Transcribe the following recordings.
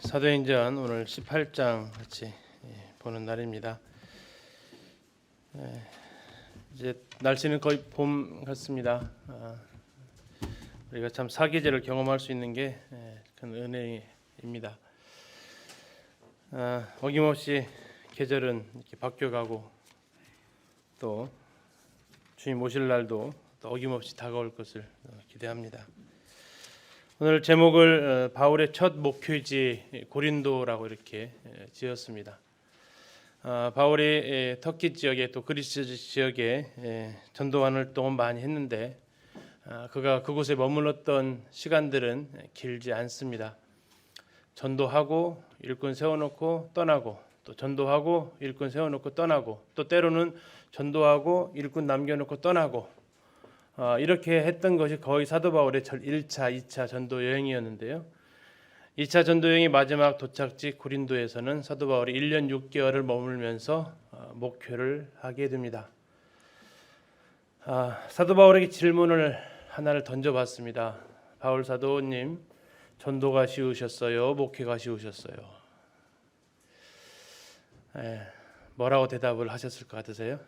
사도행전 오늘 18장 같이 보는 날입니다. 이제 날씨는 거의 봄 같습니다. 우리가 참 사계절을 경험할 수 있는 게 큰 은혜입니다. 어김없이 계절은 이렇게 바뀌어가고 또 주님 오실 날도 또 어김없이 다가올 것을 기대합니다. 오늘 제목을 바울의 첫 목회지 고린도라고 이렇게 지었습니다. 바울이 터키 지역에 또 그리스 지역에 전도 활동을 많이 했는데 그가 그곳에 머물렀던 시간들은 길지 않습니다. 전도하고 일꾼 세워놓고 떠나고 또 전도하고 일꾼 세워놓고 떠나고 또 때로는 전도하고 일꾼 남겨놓고 떠나고 이렇게 했던 것이 거의 사도 바울의 1차, 2차 전도 여행이었는데요. 2차 전도 여행의 마지막 도착지 고린도에서는 사도 바울이 1년 6개월을 머물면서 목회를 하게 됩니다. 사도 바울에게 질문을 하나를 던져봤습니다. 바울 사도님, 전도가 쉬우셨어요? 목회가 쉬우셨어요? 뭐라고 대답을 하셨을 것 같으세요?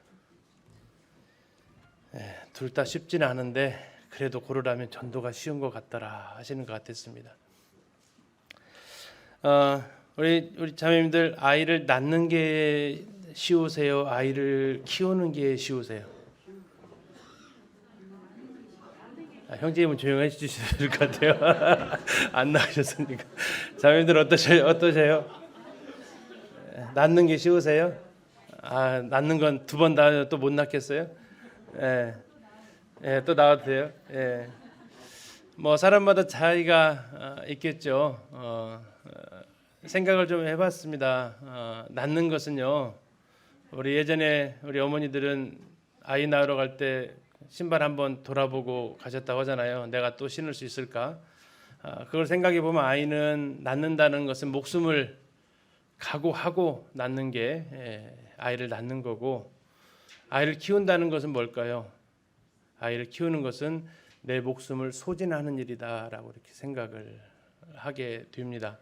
둘 다 쉽지는 않은데 그래도 고르라면 전도가 쉬운 것 같더라 하시는 것 같았습니다. 우리 자매님들 아이를 낳는 게 쉬우세요? 아이를 키우는 게 쉬우세요? 형제님은 조용해 주실 것 같아요. 안 나으셨으니까. 자매님들 어떠세요? 낳는 게 쉬우세요? 낳는 건 두 번 다 또 못 낳겠어요? 또 나와도 돼요. 뭐 사람마다 차이가 있겠죠. 생각을 좀 해봤습니다. 낳는 것은요. 우리 예전에 우리 어머니들은 아이 낳으러 갈 때 신발 한번 돌아보고 가셨다고 하잖아요. 내가 또 신을 수 있을까? 그걸 생각해 보면 아이는 낳는다는 것은 목숨을 각오하고 낳는 게 아이를 낳는 거고. 아이를 키운다는 것은 뭘까요? 아이를 키우는 것은 내 목숨을 소진하는 일이다라고 이렇게 생각을 하게 됩니다.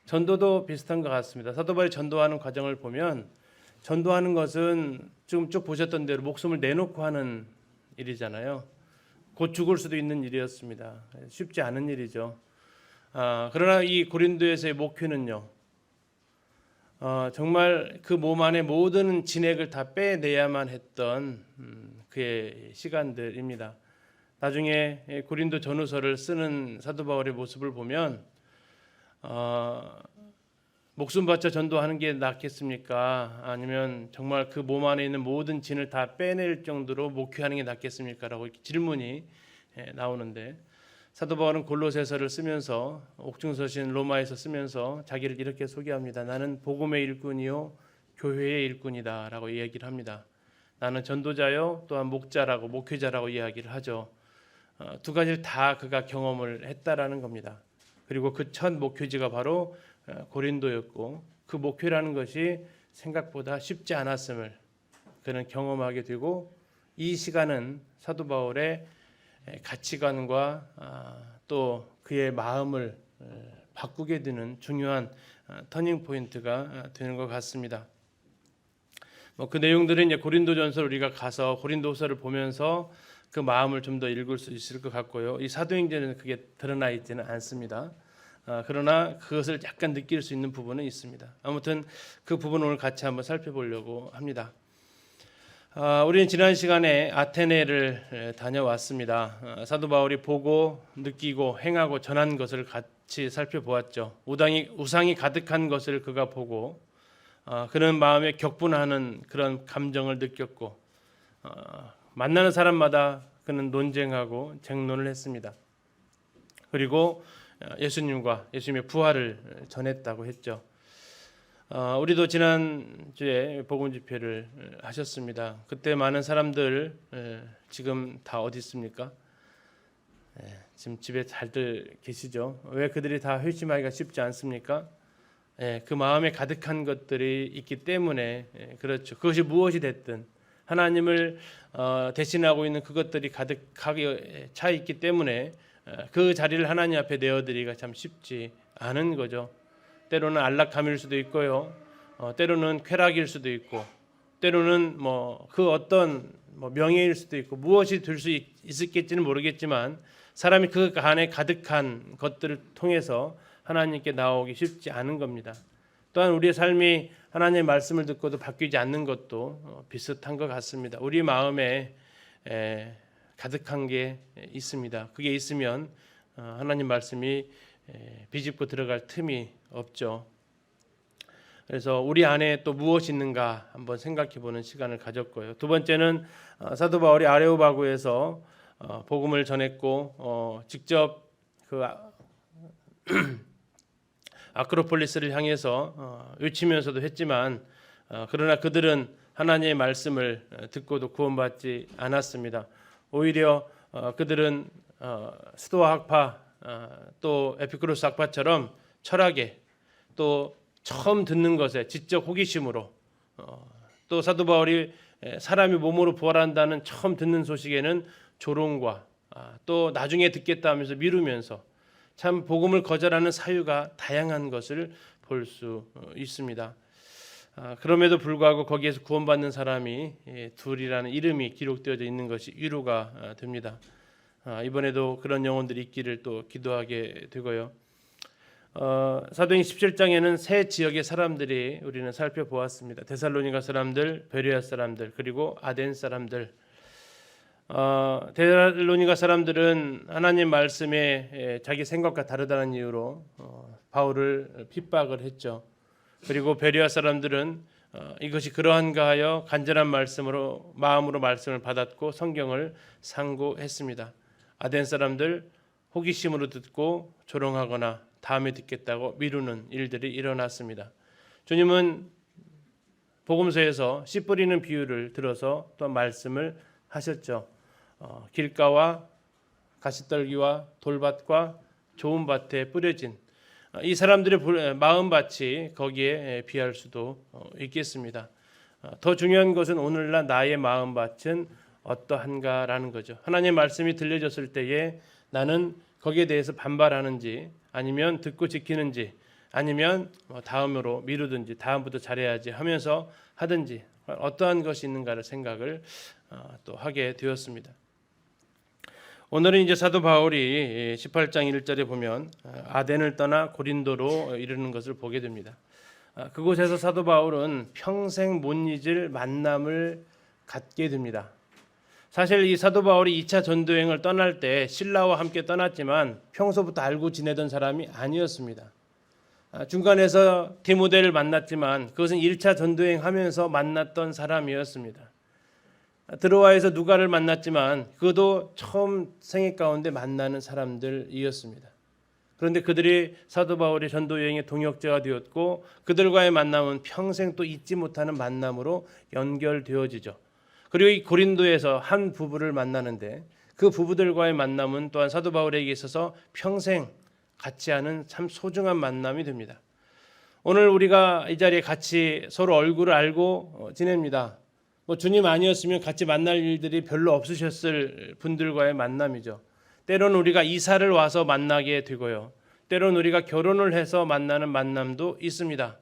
전도도 비슷한 것 같습니다. 사도 바울이 전도하는 과정을 보면 전도하는 것은 지금 쭉 보셨던 대로 목숨을 내놓고 하는 일이잖아요. 곧 죽을 수도 있는 일이었습니다. 쉽지 않은 일이죠. 그러나 이 고린도에서의 목회는요. 정말 그 몸 안에 모든 진액을 다 빼내야만 했던 그의 시간들입니다. 나중에 고린도 전후서를 쓰는 사도 바울의 모습을 보면 목숨 바쳐 전도하는 게 낫겠습니까? 아니면 정말 그 몸 안에 있는 모든 진을 다 빼낼 정도로 목회하는 게 낫겠습니까? 라고 이렇게 질문이 나오는데 사도 바울은 골로새서를 쓰면서 옥중서신 로마에서 쓰면서 자기를 이렇게 소개합니다. 나는 복음의 일꾼이요 교회의 일꾼이다 라고 이야기를 합니다. 나는 전도자요 또한 목자라고 목회자라고 이야기를 하죠. 두 가지를 다 그가 경험을 했다라는 겁니다. 그리고 그 첫 목회지가 바로 고린도였고 그 목회라는 것이 생각보다 쉽지 않았음을 그는 경험하게 되고 이 시간은 사도 바울의 가치관과 또 그의 마음을 바꾸게 되는 중요한 터닝 포인트가 되는 것 같습니다. 그 내용들은 이제 고린도전서를 우리가 가서 고린도서를 보면서 그 마음을 좀 더 읽을 수 있을 것 같고요. 이 사도행전에는 그게 드러나 있지는 않습니다. 그러나 그것을 약간 느낄 수 있는 부분은 있습니다. 아무튼 그 부분 오늘 같이 한번 살펴보려고 합니다. 우리는 지난 시간에 아테네를 다녀왔습니다. 사도 바울이 보고 느끼고 행하고 전한 것을 같이 살펴보았죠. 우상이 가득한 것을 그가 보고 그는 마음에 격분하는 그런 감정을 느꼈고 만나는 사람마다 그는 논쟁하고 쟁론을 했습니다. 그리고 예수님의 부활을 전했다고 했죠. 우리도 지난주에 복음 집회를 하셨습니다. 그때 많은 사람들 지금 다 어디 있습니까? 지금 집에 잘들 계시죠? 왜 그들이 다 회심하기가 쉽지 않습니까? 그 마음에 가득한 것들이 있기 때문에 그렇죠. 그것이 무엇이 됐든 하나님을 대신하고 있는 그것들이 가득하게 차 있기 때문에 그 자리를 하나님 앞에 내어드리기가 참 쉽지 않은 거죠. 때로는 안락함일 수도 있고요. 때로는 쾌락일 수도 있고, 때로는 그 어떤 명예일 수도 있고, 무엇이 될 수 있었겠지는 모르겠지만 사람이 그 안에 가득한 것들을 통해서 하나님께 나오기 쉽지 않은 겁니다. 또한 우리의 삶이 하나님의 말씀을 듣고도 바뀌지 않는 것도 비슷한 것 같습니다. 우리 마음에 가득한 게 있습니다. 그게 있으면 하나님 말씀이 비집고 들어갈 틈이 없죠. 그래서 우리 안에 또 무엇이 있는가 한번 생각해보는 시간을 가졌고요. 두 번째는 사도 바울이 아레오바고에서 복음을 전했고 직접 그 아크로폴리스를 향해서 외치면서도 했지만 그러나 그들은 하나님의 말씀을 듣고도 구원받지 않았습니다. 오히려 그들은 스토아 학파 또 에피쿠로스 학파처럼 철학에 또 처음 듣는 것에 지적 호기심으로 또 사도 바울이 사람이 몸으로 부활한다는 처음 듣는 소식에는 조롱과 또 나중에 듣겠다 하면서 미루면서 참 복음을 거절하는 사유가 다양한 것을 볼 수 있습니다. 그럼에도 불구하고 거기에서 구원받는 사람이 둘이라는 이름이 기록되어져 있는 것이 위로가 됩니다. 이번에도 그런 영혼들이 있기를 또 기도하게 되고요. 사도행 17장에는 세 지역의 사람들이 우리는 살펴보았습니다. 데살로니가 사람들, 베레아 사람들, 그리고 아덴 사람들. 데살로니가 사람들은 하나님 말씀에 자기 생각과 다르다는 이유로 바울을 핍박을 했죠. 그리고 베레아 사람들은 이것이 그러한가 하여 간절한 마음으로 말씀을 받았고 성경을 상고했습니다. 아덴 사람들 호기심으로 듣고 조롱하거나 다음에 듣겠다고 미루는 일들이 일어났습니다. 주님은 복음서에서 씨 뿌리는 비유를 들어서 또 말씀을 하셨죠. 길가와 가시떨기와 돌밭과 좋은 밭에 뿌려진 이 사람들의 마음밭이 거기에 비할 수도 있겠습니다. 더 중요한 것은 오늘날 나의 마음밭은 어떠한가라는 거죠. 하나님의 말씀이 들려졌을 때에 나는 거기에 대해서 반발하는지 아니면 듣고 지키는지 아니면 다음으로 미루든지 다음부터 잘해야지 하면서 하든지 어떠한 것이 있는가를 생각을 또 하게 되었습니다. 오늘은 이제 사도 바울이 18장 1절에 보면 아덴을 떠나 고린도로 이르는 것을 보게 됩니다. 그곳에서 사도 바울은 평생 못 잊을 만남을 갖게 됩니다. 사실 이 사도 바울이 2차 전도여행을 떠날 때 신라와 함께 떠났지만 평소부터 알고 지내던 사람이 아니었습니다. 중간에서 디모데를 만났지만 그것은 1차 전도여행 하면서 만났던 사람이었습니다. 드로아에서 누가를 만났지만 그도 처음 생애 가운데 만나는 사람들이었습니다. 그런데 그들이 사도 바울의 전도 여행의 동역자가 되었고 그들과의 만남은 평생 또 잊지 못하는 만남으로 연결되어지죠. 그리고 이 고린도에서 한 부부를 만나는데 그 부부들과의 만남은 또한 사도 바울에게 있어서 평생 같이 하는 참 소중한 만남이 됩니다. 오늘 우리가 이 자리에 같이 서로 얼굴을 알고 지냅니다. 주님 아니었으면 같이 만날 일들이 별로 없으셨을 분들과의 만남이죠. 때로는 우리가 이사를 와서 만나게 되고요. 때로는 우리가 결혼을 해서 만나는 만남도 있습니다.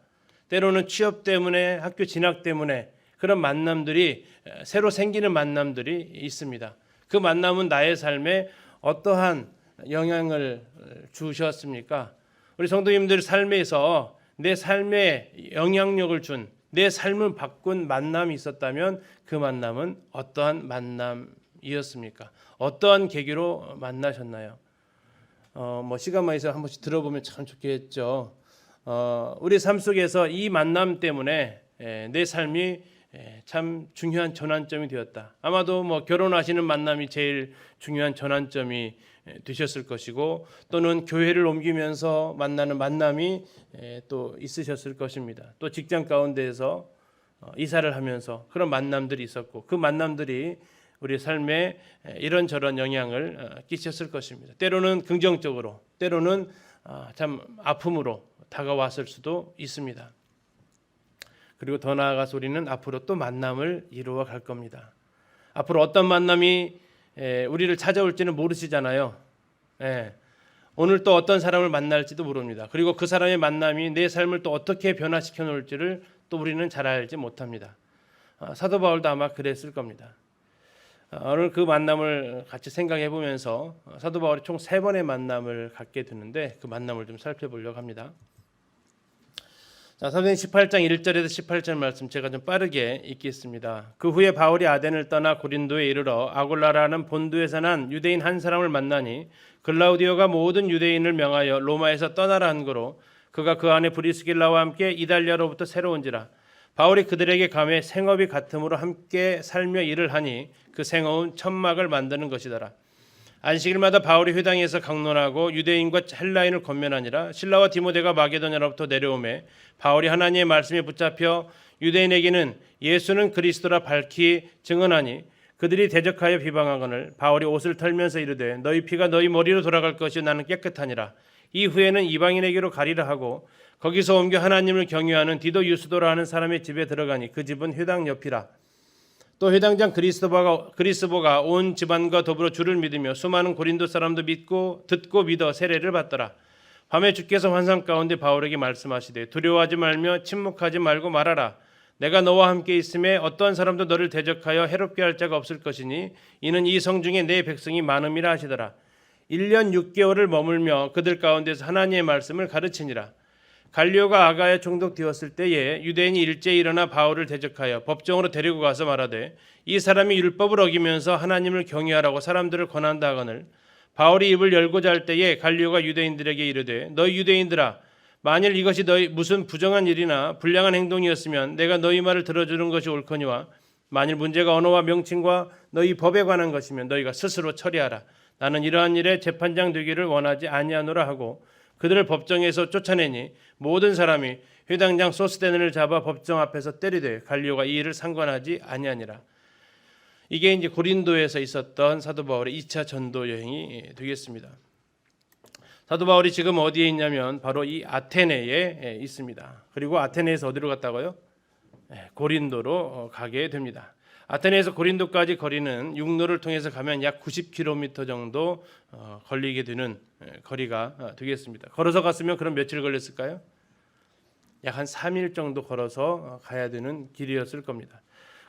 때로는 취업 때문에 학교 진학 때문에 그런 만남들이 새로 생기는 만남들이 있습니다. 그 만남은 나의 삶에 어떠한 영향을 주셨습니까? 우리 성도님들 삶에서 내 삶에 영향력을 준 내 삶을 바꾼 만남이 있었다면 그 만남은 어떠한 만남이었습니까? 어떠한 계기로 만나셨나요? 시간만 있어서 한 번씩 들어보면 참 좋겠죠. 우리 삶 속에서 이 만남 때문에 내 삶이 참 중요한 전환점이 되었다. 아마도 결혼하시는 만남이 제일 중요한 전환점이 되셨을 것이고 또는 교회를 옮기면서 만나는 만남이 또 있으셨을 것입니다. 또 직장 가운데에서 이사를 하면서 그런 만남들이 있었고 그 만남들이 우리 삶에 이런저런 영향을 끼쳤을 것입니다. 때로는 긍정적으로 때로는 참 아픔으로 다가왔을 수도 있습니다. 그리고 더 나아가서 우리는 앞으로 또 만남을 이루어 갈 겁니다. 앞으로 어떤 만남이 우리를 찾아올지는 모르시잖아요. 오늘 또 어떤 사람을 만날지도 모릅니다. 그리고 그 사람의 만남이 내 삶을 또 어떻게 변화시켜 놓을지를 또 우리는 잘 알지 못합니다. 사도 바울도 아마 그랬을 겁니다. 오늘 그 만남을 같이 생각해 보면서 사도 바울이 총 3번의 만남을 갖게 되는데 그 만남을 좀 살펴보려고 합니다. 자, 사도행 18장 1절에서 18절 말씀 제가 좀 빠르게 읽겠습니다. 그 후에 바울이 아덴을 떠나 고린도에 이르러 아골라라는 본두에서 난 유대인 한 사람을 만나니 글라우디오가 모든 유대인을 명하여 로마에서 떠나라 한 거로 그가 그 안에 브리스길라와 함께 이달리아로부터 새로 온지라. 바울이 그들에게 감해 생업이 같음으로 함께 살며 일을 하니 그 생업은 천막을 만드는 것이더라. 안식일마다 바울이 회당에서 강론하고 유대인과 헬라인을 권면하니라. 실라와 디모데가 마게도냐로부터 내려오매 바울이 하나님의 말씀에 붙잡혀 유대인에게는 예수는 그리스도라 밝히 증언하니 그들이 대적하여 비방하거늘 바울이 옷을 털면서 이르되 너희 피가 너희 머리로 돌아갈 것이 나는 깨끗하니라. 이후에는 이방인에게로 가리라 하고 거기서 옮겨 하나님을 경유하는 디도 유스도라 하는 사람의 집에 들어가니 그 집은 회당 옆이라. 또 회당장 그리스보가 온 집안과 더불어 주를 믿으며 수많은 고린도 사람도 듣고 믿어 세례를 받더라. 밤에 주께서 환상 가운데 바울에게 말씀하시되 두려워하지 말며 침묵하지 말고 말하라. 내가 너와 함께 있음에 어떠한 사람도 너를 대적하여 해롭게 할 자가 없을 것이니 이는 이 성 중에 내 백성이 많음이라 하시더라. 1년 6개월을 머물며 그들 가운데서 하나님의 말씀을 가르치니라. 갈리오가 아가에 총독되었을 때에 유대인이 일제히 일어나 바울을 대적하여 법정으로 데리고 가서 말하되 이 사람이 율법을 어기면서 하나님을 경외하라고 사람들을 권한다 하거늘 바울이 입을 열고자 할 때에 갈리오가 유대인들에게 이르되 너희 유대인들아 만일 이것이 너희 무슨 부정한 일이나 불량한 행동이었으면 내가 너희 말을 들어주는 것이 옳거니와 만일 문제가 언어와 명칭과 너희 법에 관한 것이면 너희가 스스로 처리하라. 나는 이러한 일에 재판장 되기를 원하지 아니하노라 하고 그들을 법정에서 쫓아내니 모든 사람이 회당장 소스데는을 잡아 법정 앞에서 때리되 갈리오가 이 일을 상관하지 아니하니라. 이게 이제 고린도에서 있었던 사도 바울의 2차 전도 여행이 되겠습니다. 사도 바울이 지금 어디에 있냐면 바로 이 아테네에 있습니다. 그리고 아테네에서 어디로 갔다고요? 고린도로 가게 됩니다. 아테네에서 고린도까지 거리는 육로를 통해서 가면 약 90km 정도 걸리게 되는 거리가 되겠습니다. 걸어서 갔으면 그럼 며칠 걸렸을까요? 약 한 3일 정도 걸어서 가야 되는 길이었을 겁니다.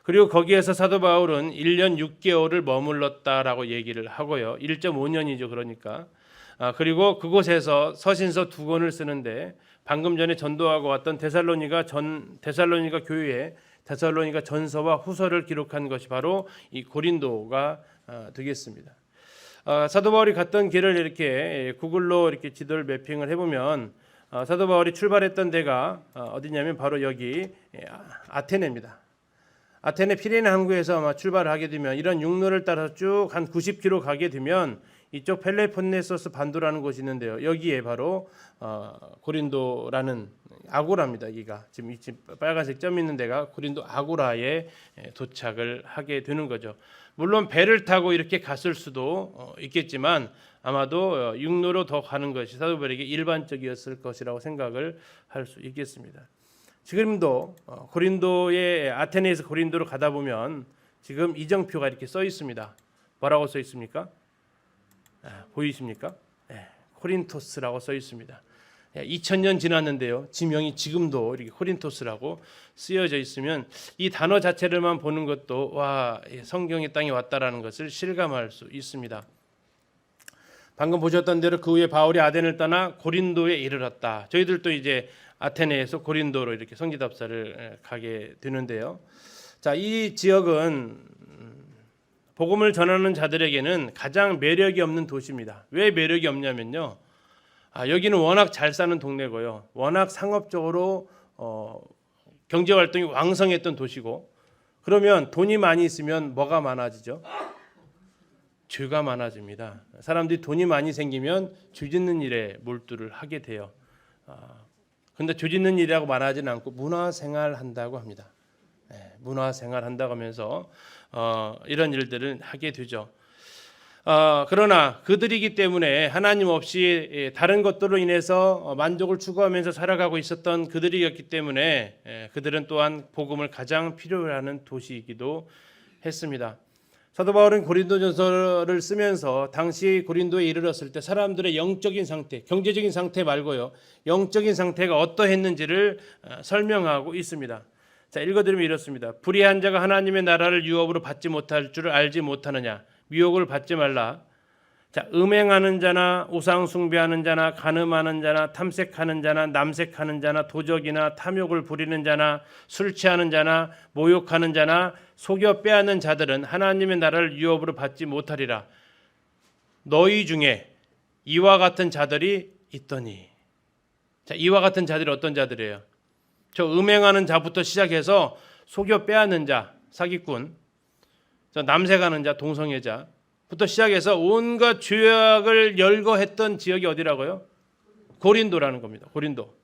그리고 거기에서 사도 바울은 1년 6개월을 머물렀다라고 얘기를 하고요. 1.5년이죠. 그러니까. 그리고 그곳에서 서신서 2권을 쓰는데 방금 전에 전도하고 왔던 데살로니가 교회에 데살로니가 전서와 후서를 기록한 것이 바로 이 고린도가 되겠습니다. 사도 바울이 갔던 길을 이렇게 구글로 이렇게 지도를 매핑을 해보면 사도 바울이 출발했던 데가 어디냐면 바로 여기 아테네입니다. 아테네 피레네 항구에서 아마 출발을 하게 되면 이런 육로를 따라서 쭉 한 90km 가게 되면 이쪽 펠레폰네소스 반도라는 곳이 있는데요. 여기에 바로 고린도라는 아고라입니다. 여기가 지금 이 빨간색 점 있는 데가 고린도 아고라에 도착을 하게 되는 거죠. 물론 배를 타고 이렇게 갔을 수도 있겠지만 아마도 육로로 더 가는 것이 사도 바울에게 일반적이었을 것이라고 생각을 할 수 있겠습니다. 지금도 고린도의 아테네에서 고린도로 가다 보면 지금 이정표가 이렇게 써 있습니다. 뭐라고 써 있습니까? 보이십니까? 코린토스라고 써 있습니다. 2000년 지났는데요. 지명이 지금도 이렇게 코린토스라고 쓰여져 있으면 이 단어 자체를만 보는 것도 와, 성경의 땅에 왔다라는 것을 실감할 수 있습니다. 방금 보셨던 대로 그 후에 바울이 아덴을 떠나 고린도에 이르렀다. 저희들도 이제 아테네에서 고린도로 이렇게 성지답사를 가게 되는데요. 자, 이 지역은 복음을 전하는 자들에게는 가장 매력이 없는 도시입니다. 왜 매력이 없냐면요. 여기는 워낙 잘 사는 동네고요. 워낙 상업적으로 경제 활동이 왕성했던 도시고, 그러면 돈이 많이 있으면 뭐가 많아지죠? 죄가 많아집니다. 사람들이 돈이 많이 생기면 죄 짓는 일에 몰두를 하게 돼요. 그런데 죄 짓는 일이라고 말하지는 않고 문화생활 한다고 합니다. 문화생활 한다고 하면서 이런 일들을 하게 되죠. 그러나 그들이기 때문에 하나님 없이 다른 것들로 인해서 만족을 추구하면서 살아가고 있었던 그들이었기 때문에 그들은 또한 복음을 가장 필요로 하는 도시이기도 했습니다. 사도 바울은 고린도전서를 쓰면서 당시 고린도에 이르렀을 때 사람들의 영적인 상태, 경제적인 상태 말고요, 영적인 상태가 어떠했는지를 설명하고 있습니다. 자, 읽어드리면 이렇습니다. 불의한 자가 하나님의 나라를 유업으로 받지 못할 줄을 알지 못하느냐. 미혹을 받지 말라. 자, 음행하는 자나 우상 숭배하는 자나 간음하는 자나 탐색하는 자나 남색하는 자나 도적이나 탐욕을 부리는 자나 술 취하는 자나 모욕하는 자나 속여 빼앗는 자들은 하나님의 나라를 유업으로 받지 못하리라. 너희 중에 이와 같은 자들이 있더니. 자, 이와 같은 자들이 어떤 자들이에요? 저 음행하는 자부터 시작해서 속여 빼앗는 자, 사기꾼, 저 남색하는 자, 동성애자 부터 시작해서 온갖 죄악을 열거했던 지역이 어디라고요? 고린도라는 겁니다. 고린도.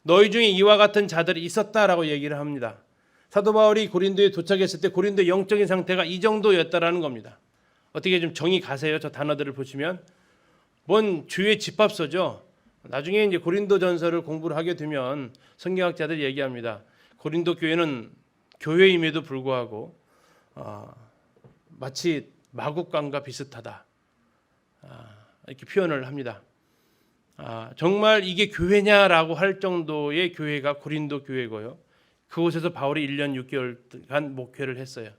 너희 중에 이와 같은 자들이 있었다라고 얘기를 합니다. 사도 바울이 고린도에 도착했을 때 고린도의 영적인 상태가 이 정도였다라는 겁니다. 어떻게 좀 정이 가세요? 저 단어들을 보시면 뭔 주의 집합서죠. 나중에 이제 고린도전서를 공부를 하게 되면 성경학자들이 얘기합니다. 고린도 교회는 교회임에도 불구하고 마치 마국간과 비슷하다. 이렇게 표현을 합니다. 정말 이게 교회냐라고 할 정도의 교회가 고린도 교회고요. 그곳에서 바울이 1년 6개월간 목회를 했어요.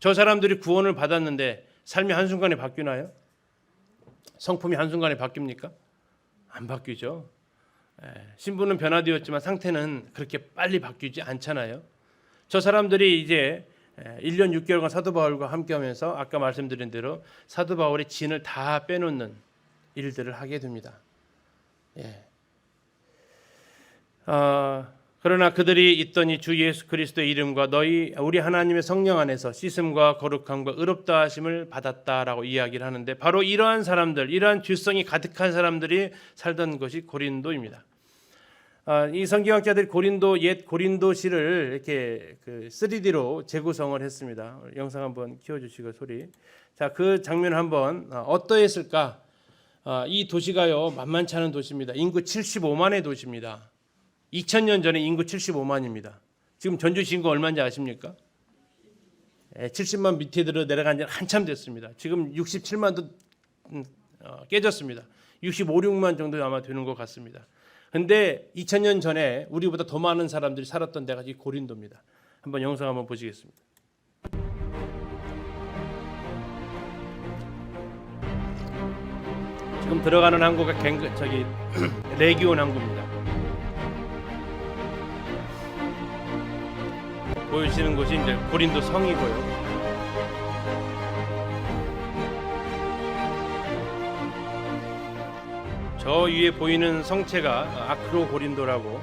저 사람들이 구원을 받았는데 삶이 한순간에 바뀌나요? 성품이 한순간에 바뀝니까? 안 바뀌죠. 신분은 변화되었지만 상태는 그렇게 빨리 바뀌지 않잖아요. 저 사람들이 이제 1년 6개월간 사도 바울과 함께하면서 아까 말씀드린 대로 사도 바울의 진을 다 빼놓는 일들을 하게 됩니다. 그러나 그들이 있더니 주 예수 그리스도의 이름과 우리 하나님의 성령 안에서 씻음과 거룩함과 의롭다 하심을 받았다라고 이야기를 하는데 바로 이러한 사람들, 이러한 죄성이 가득한 사람들이 살던 것이 고린도입니다. 이 성경학자들이 옛 고린도시를 이렇게 3D로 재구성을 했습니다. 영상 한번 키워주시고 소리. 자, 그 장면 한번 어떠했을까? 이 도시가요 만만치 않은 도시입니다. 인구 75만의 도시입니다. 2000년 전에 인구 75만입니다. 지금 전주시 인구 얼마인지 아십니까? 70만 밑에 내려간 지 한참 됐습니다. 지금 67만도 깨졌습니다. 65, 6만 정도 아마 되는 것 같습니다. 근데 2000년 전에 우리보다 더 많은 사람들이 살았던 데가 이 고린도입니다. 한번 영상 한번 보시겠습니다. 지금 들어가는 항구가 레기온 항구입니다. 보이시는 곳이 이제 고린도 성이고요. 저 위에 보이는 성체가 아크로 고린도라고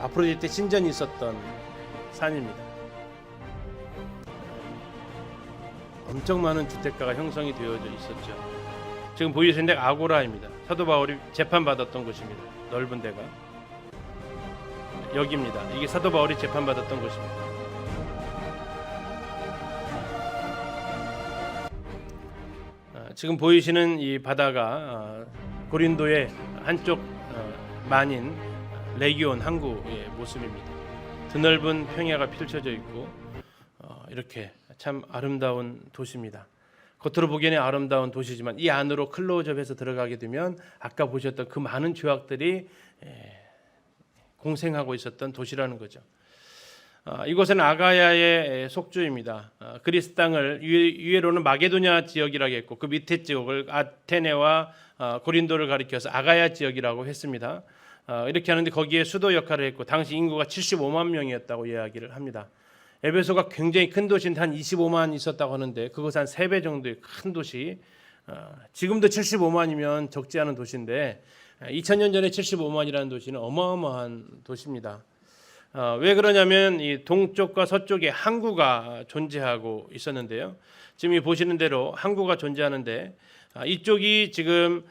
아프로디테 신전이 있었던 산입니다. 엄청 많은 주택가가 형성이 되어져 있었죠. 지금 보이시는 데가 아고라입니다. 사도 바울이 재판받았던 곳입니다. 넓은 데가 여기입니다. 이게 사도 바울이 재판받았던 곳입니다. 지금 보이시는 이 바다가 고린도의 한쪽 만인 레기온 항구의 모습입니다. 드넓은 평야가 펼쳐져 있고 이렇게 참 아름다운 도시입니다. 겉으로 보기에는 아름다운 도시지만 이 안으로 클로즈업해서 들어가게 되면 아까 보셨던 그 많은 죄악들이 공생하고 있었던 도시라는 거죠. 이곳은 아가야의 속주입니다. 그리스 땅을 위에로는 마게도냐 지역이라고 했고 그 밑에 지역을 아테네와 고린도를 가리켜서 아가야 지역이라고 했습니다. 이렇게 하는데 거기에 수도 역할을 했고 당시 인구가 75만 명이었다고 이야기를 합니다. 에베소가 굉장히 큰 도시인데 한 25만 있었다고 하는데 그것은 한 3배 정도의 큰 도시. 지금도 75만이면 적지 않은 도시인데 2000년 전에 75만이라는 도시는 어마어마한 도시입니다. 왜 그러냐면 이 동쪽과 서쪽에 항구가 존재하고 있었는데요. 지금 이 보시는 대로 항구가 존재하는데 이쪽이 지금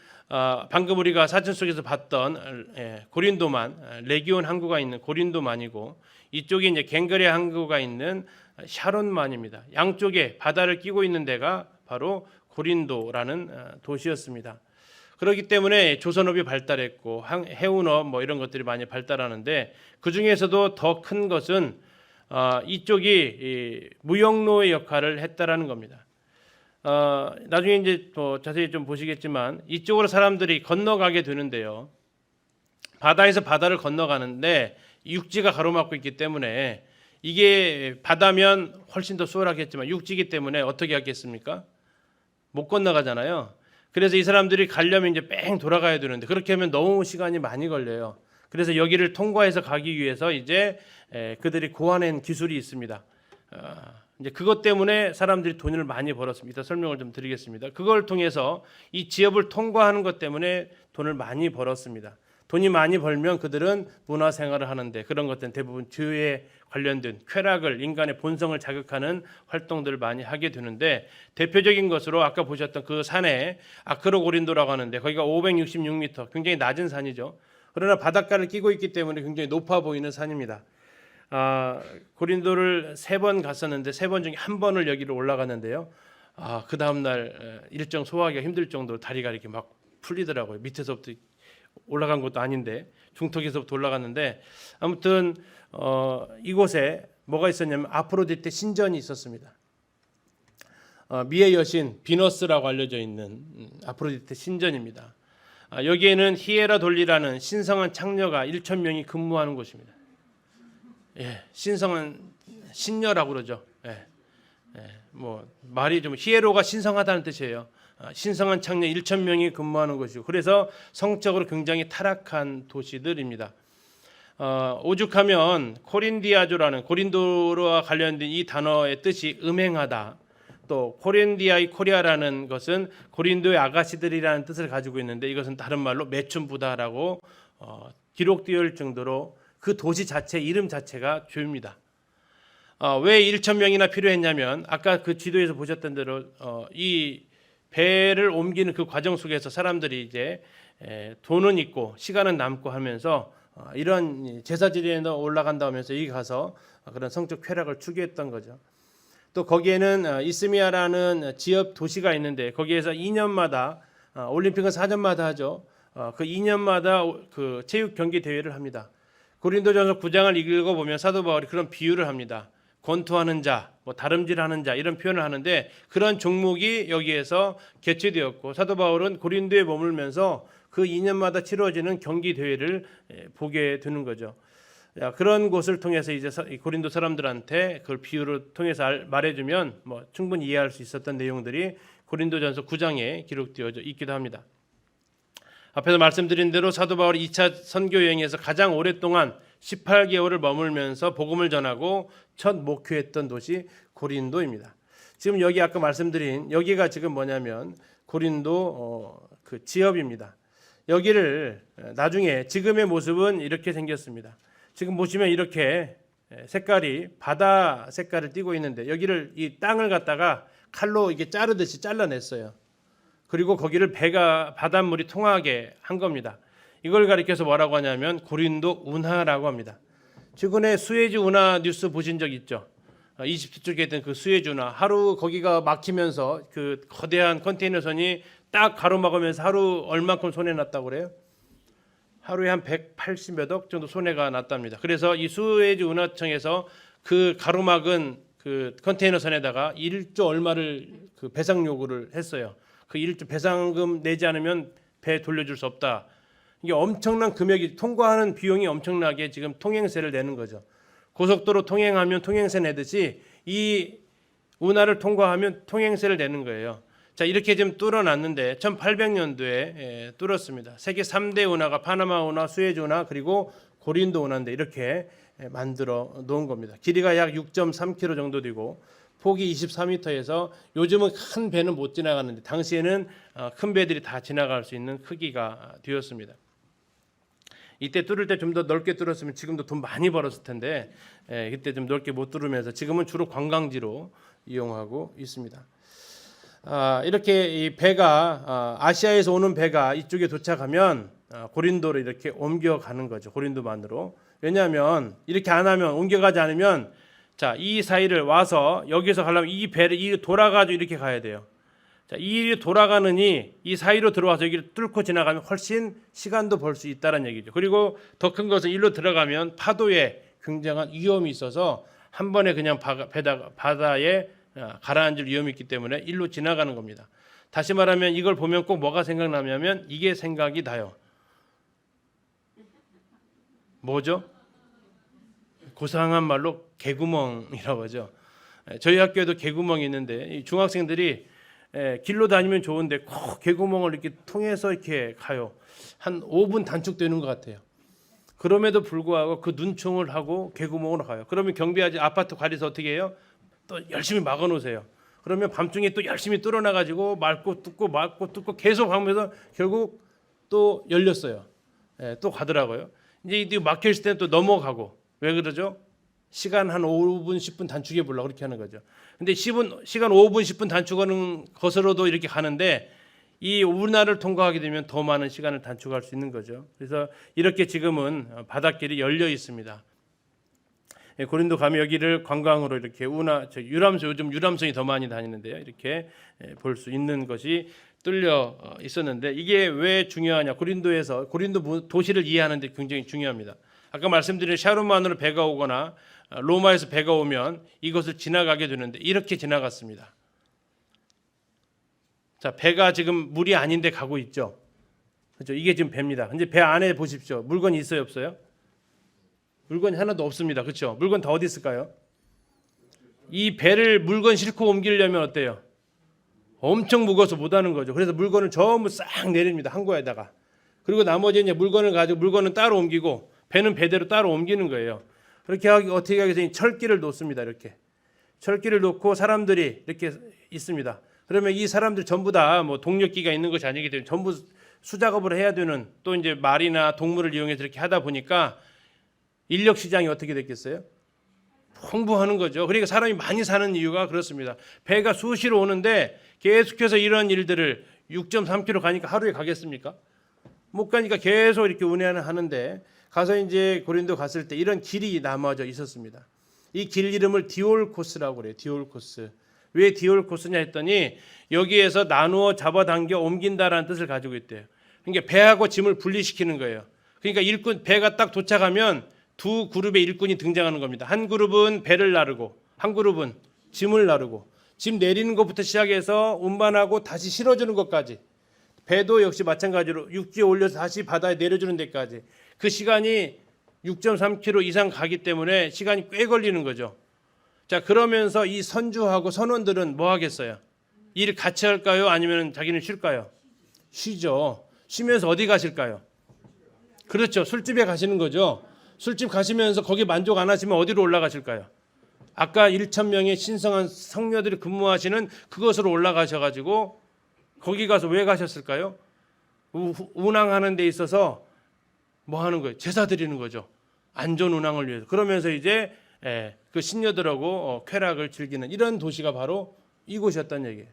방금 우리가 사진 속에서 봤던 고린도만 레기온 항구가 있는 고린도만이고 이쪽이 이제 갱그레 항구가 있는 샤론만입니다. 양쪽에 바다를 끼고 있는 데가 바로 고린도라는 도시였습니다. 그렇기 때문에 조선업이 발달했고 해운업 이런 것들이 많이 발달하는데 그 중에서도 더 큰 것은 이쪽이 무역로의 역할을 했다라는 겁니다. 나중에 이제 또 자세히 좀 보시겠지만 이쪽으로 사람들이 건너가게 되는데요. 바다에서 바다를 건너가는데 육지가 가로막고 있기 때문에 이게 바다면 훨씬 더 수월하겠지만 육지이기 때문에 어떻게 하겠습니까? 못 건너가잖아요. 그래서 이 사람들이 가려면 이제 뺑 돌아가야 되는데 그렇게 하면 너무 시간이 많이 걸려요. 그래서 여기를 통과해서 가기 위해서 이제 그들이 고안한 기술이 있습니다. 이제 그것 때문에 사람들이 돈을 많이 벌었습니다. 설명을 좀 드리겠습니다. 그걸 통해서 이 지역을 통과하는 것 때문에 돈을 많이 벌었습니다. 돈이 많이 벌면 그들은 문화생활을 하는데 그런 것들은 대부분 교회에 관련된 쾌락을 인간의 본성을 자극하는 활동들을 많이 하게 되는데 대표적인 것으로 아까 보셨던 그 산에 아크로고린도라고 하는데 거기가 566m 굉장히 낮은 산이죠. 그러나 바닷가를 끼고 있기 때문에 굉장히 높아 보이는 산입니다. 고린도를 3번 갔었는데 3번 중에 1번을 여기로 올라갔는데요. 그 다음 날 일정 소화하기가 힘들 정도로 다리가 이렇게 막 풀리더라고요. 밑에서부터 올라간 것도 아닌데 중턱에서부터 올라갔는데 아무튼 이곳에 뭐가 있었냐면 아프로디테 신전이 있었습니다. 미의 여신 비너스라고 알려져 있는 아프로디테 신전입니다. 여기에는 히에라돌리라는 신성한 창녀가 1,000명이 근무하는 곳입니다. 신성한 신녀라고 그러죠. 뭐 말이 좀 히에로가 신성하다는 뜻이에요. 신성한 창녀 1,000명이 근무하는 곳이고 그래서 성적으로 굉장히 타락한 도시들입니다. 오죽하면 코린디아조라는 고린도와 관련된 이 단어의 뜻이 음행하다. 또 코린디아의 코리아라는 것은 고린도의 아가씨들이라는 뜻을 가지고 있는데 이것은 다른 말로 매춘부다라고 기록되어 있을 정도로 그 도시 자체 이름 자체가 죄입니다. 왜 1,000명이나 필요했냐면 아까 그 지도에서 보셨던 대로 이 배를 옮기는 그 과정 속에서 사람들이 이제 돈은 있고 시간은 남고 하면서 이런 제사지리에 올라간다 하면서 여기 가서 그런 성적 쾌락을 추구했던 거죠. 또 거기에는 이스미아라는 지역 도시가 있는데 거기에서 2년마다 올림픽은 4년마다 하죠. 그 2년마다 그 체육 경기 대회를 합니다. 고린도전서 9장을 읽어보면 사도 바울이 그런 비유를 합니다. 권투하는 자, 뭐 다름질하는 자 이런 표현을 하는데 그런 종목이 여기에서 개최되었고 사도 바울은 고린도에 머물면서 그 2년마다 치러지는 경기 대회를 보게 되는 거죠. 그런 곳을 통해서 이제 고린도 사람들한테 그걸 비유를 통해서 말해주면 뭐 충분히 이해할 수 있었던 내용들이 고린도전서 9장에 기록되어 있기도 합니다. 앞에서 말씀드린 대로 사도 바울이 2차 선교 여행에서 가장 오랫동안 18개월을 머물면서 복음을 전하고 첫 목회했던 도시 고린도입니다. 지금 여기 아까 말씀드린 여기가 지금 뭐냐면 고린도 그 지역입니다. 여기를 나중에 지금의 모습은 이렇게 생겼습니다. 지금 보시면 이렇게 색깔이 바다 색깔을 띠고 있는데 여기를 이 땅을 갖다가 칼로 이게 자르듯이 잘라냈어요. 그리고 거기를 배가 바닷물이 통하게 한 겁니다. 이걸 가리켜서 뭐라고 하냐면 고린도 운하라고 합니다. 최근에 수에즈 운하 뉴스 보신 적 있죠? 이집트 쪽에 있던 그 수에즈 운하 하루 거기가 막히면서 그 거대한 컨테이너선이 딱 가로막으면서 하루 얼마큼 손해 났다고 그래요? 하루에 한 180몇 억 정도 손해가 났답니다. 그래서 이 수에즈 운하청에서 그 가로막은 그 컨테이너선에다가 1조 얼마를 그 배상 요구를 했어요. 그 1조 배상금 내지 않으면 배 돌려줄 수 없다. 이게 엄청난 금액이 통과하는 비용이 엄청나게 지금 통행세를 내는 거죠. 고속도로 통행하면 통행세 내듯이 이 운하를 통과하면 통행세를 내는 거예요. 자, 이렇게 지금 뚫어놨는데 1800년도에 뚫었습니다. 세계 3대 운하가 파나마 운하, 수에즈 운하 그리고 고린도 운하인데 이렇게 만들어 놓은 겁니다. 길이가 약 6.3km 정도 되고 폭이 24m에서 요즘은 큰 배는 못 지나가는데 당시에는 큰 배들이 다 지나갈 수 있는 크기가 되었습니다. 이때 뚫을 때 좀 더 넓게 뚫었으면 지금도 돈 많이 벌었을 텐데 그때 좀 넓게 못 뚫으면서 지금은 주로 관광지로 이용하고 있습니다. 이렇게 이 배가 아시아에서 오는 배가 이쪽에 도착하면 고린도로 이렇게 옮겨가는 거죠. 고린도만으로. 왜냐하면 이렇게 안 하면 옮겨가지 않으면 자, 이 사이를 와서 여기서 가려면 이 배를 이 돌아가지고 이렇게 가야 돼요. 자, 이 돌아가느니 이 사이로 들어와서 여기를 뚫고 지나가면 훨씬 시간도 벌 수 있다는 얘기죠. 그리고 더 큰 것은 일로 들어가면 파도에 굉장한 위험이 있어서 한 번에 그냥 바다에 가라앉을 위험이 있기 때문에 일로 지나가는 겁니다. 다시 말하면 이걸 보면 꼭 뭐가 생각나냐면 이게 생각이 나요. 뭐죠? 고상한 말로 개구멍이라고 하죠. 저희 학교에도 개구멍이 있는데 중학생들이 길로 다니면 좋은데 꼭 개구멍을 이렇게 통해서 이렇게 가요. 한 5분 단축되는 것 같아요. 그럼에도 불구하고 그 눈총을 하고 개구멍으로 가요. 그러면 경비하지 아파트 관리에서 어떻게 해요? 또 열심히 막아 놓으세요. 그러면 밤중에 또 열심히 뚫어놔 가지고 막고 뚫고 계속 하면서 결국 또 열렸어요. 또 가더라고요. 이제 막혀 있을 때는 또 넘어가고. 왜 그러죠? 시간 한 5분 10분 단축해 보려고 그렇게 하는 거죠. 근데 시간 5분 10분 단축하는 것으로도 이렇게 가는데 이 운하를 통과하게 되면 더 많은 시간을 단축할 수 있는 거죠. 그래서 이렇게 지금은 바닷길이 열려 있습니다. 고린도 가면 여기를 관광으로 이렇게 유람선, 요즘 유람선이 더 많이 다니는데요. 이렇게 볼 수 있는 것이 뚫려 있었는데 이게 왜 중요하냐? 고린도 도시를 이해하는 데 굉장히 중요합니다. 아까 말씀드린 샤론만으로 배가 오거나 로마에서 배가 오면 이것을 지나가게 되는데 이렇게 지나갔습니다. 자, 배가 지금 물이 아닌데 가고 있죠. 그렇죠? 이게 지금 배입니다. 근데 배 안에 보십시오. 물건이 있어요, 없어요? 물건이 하나도 없습니다. 그렇죠? 물건 다 어디 있을까요? 이 배를 물건 싣고 옮기려면 어때요? 엄청 무거워서 못 하는 거죠. 그래서 물건을 전부 싹 내립니다. 항구에다가. 그리고 나머지 이제 물건을 가지고 물건은 따로 옮기고 배는 배대로 따로 옮기는 거예요. 그렇게 어떻게 하게 되니 철길을 놓습니다. 이렇게 철길을 놓고 사람들이 이렇게 있습니다. 그러면 이 사람들 전부 다 뭐 동력기가 있는 것이 아니기 때문에 전부 수작업을 해야 되는 또 이제 말이나 동물을 이용해서 이렇게 하다 보니까 인력 시장이 어떻게 됐겠어요? 풍부하는 거죠. 그러니까 사람이 많이 사는 이유가 그렇습니다. 배가 수시로 오는데 계속해서 이런 일들을 6.3km 가니까 하루에 가겠습니까? 못 가니까 계속 이렇게 운행을 하는데 가서 이제 고린도 갔을 때 이런 길이 남아져 있었습니다. 이 길 이름을 디올코스라고 그래요. 디올코스. 왜 디올코스냐 했더니 여기에서 나누어 잡아당겨 옮긴다라는 뜻을 가지고 있대요. 그러니까 배하고 짐을 분리시키는 거예요. 그러니까 배가 딱 도착하면 두 그룹의 일꾼이 등장하는 겁니다. 한 그룹은 배를 나르고 한 그룹은 짐을 나르고 짐 내리는 것부터 시작해서 운반하고 다시 실어주는 것까지 배도 역시 마찬가지로 육지에 올려서 다시 바다에 내려주는 데까지 그 시간이 6.3km 이상 가기 때문에 시간이 꽤 걸리는 거죠. 자, 그러면서 이 선주하고 선원들은 뭐 하겠어요? 일 같이 할까요? 아니면 자기는 쉴까요? 쉬죠. 쉬면서 어디 가실까요? 그렇죠. 술집에 가시는 거죠. 술집 가시면서 거기 만족 안 하시면 어디로 올라가실까요? 아까 1,000명의 신성한 성녀들이 근무하시는 그것으로 올라가셔가지고 거기 가서 왜 가셨을까요? 운항하는 데 있어서 뭐 하는 거예요? 제사 드리는 거죠. 안전 운항을 위해서. 그러면서 이제 그 신녀들하고 쾌락을 즐기는 이런 도시가 바로 이곳이었다는 얘기예요.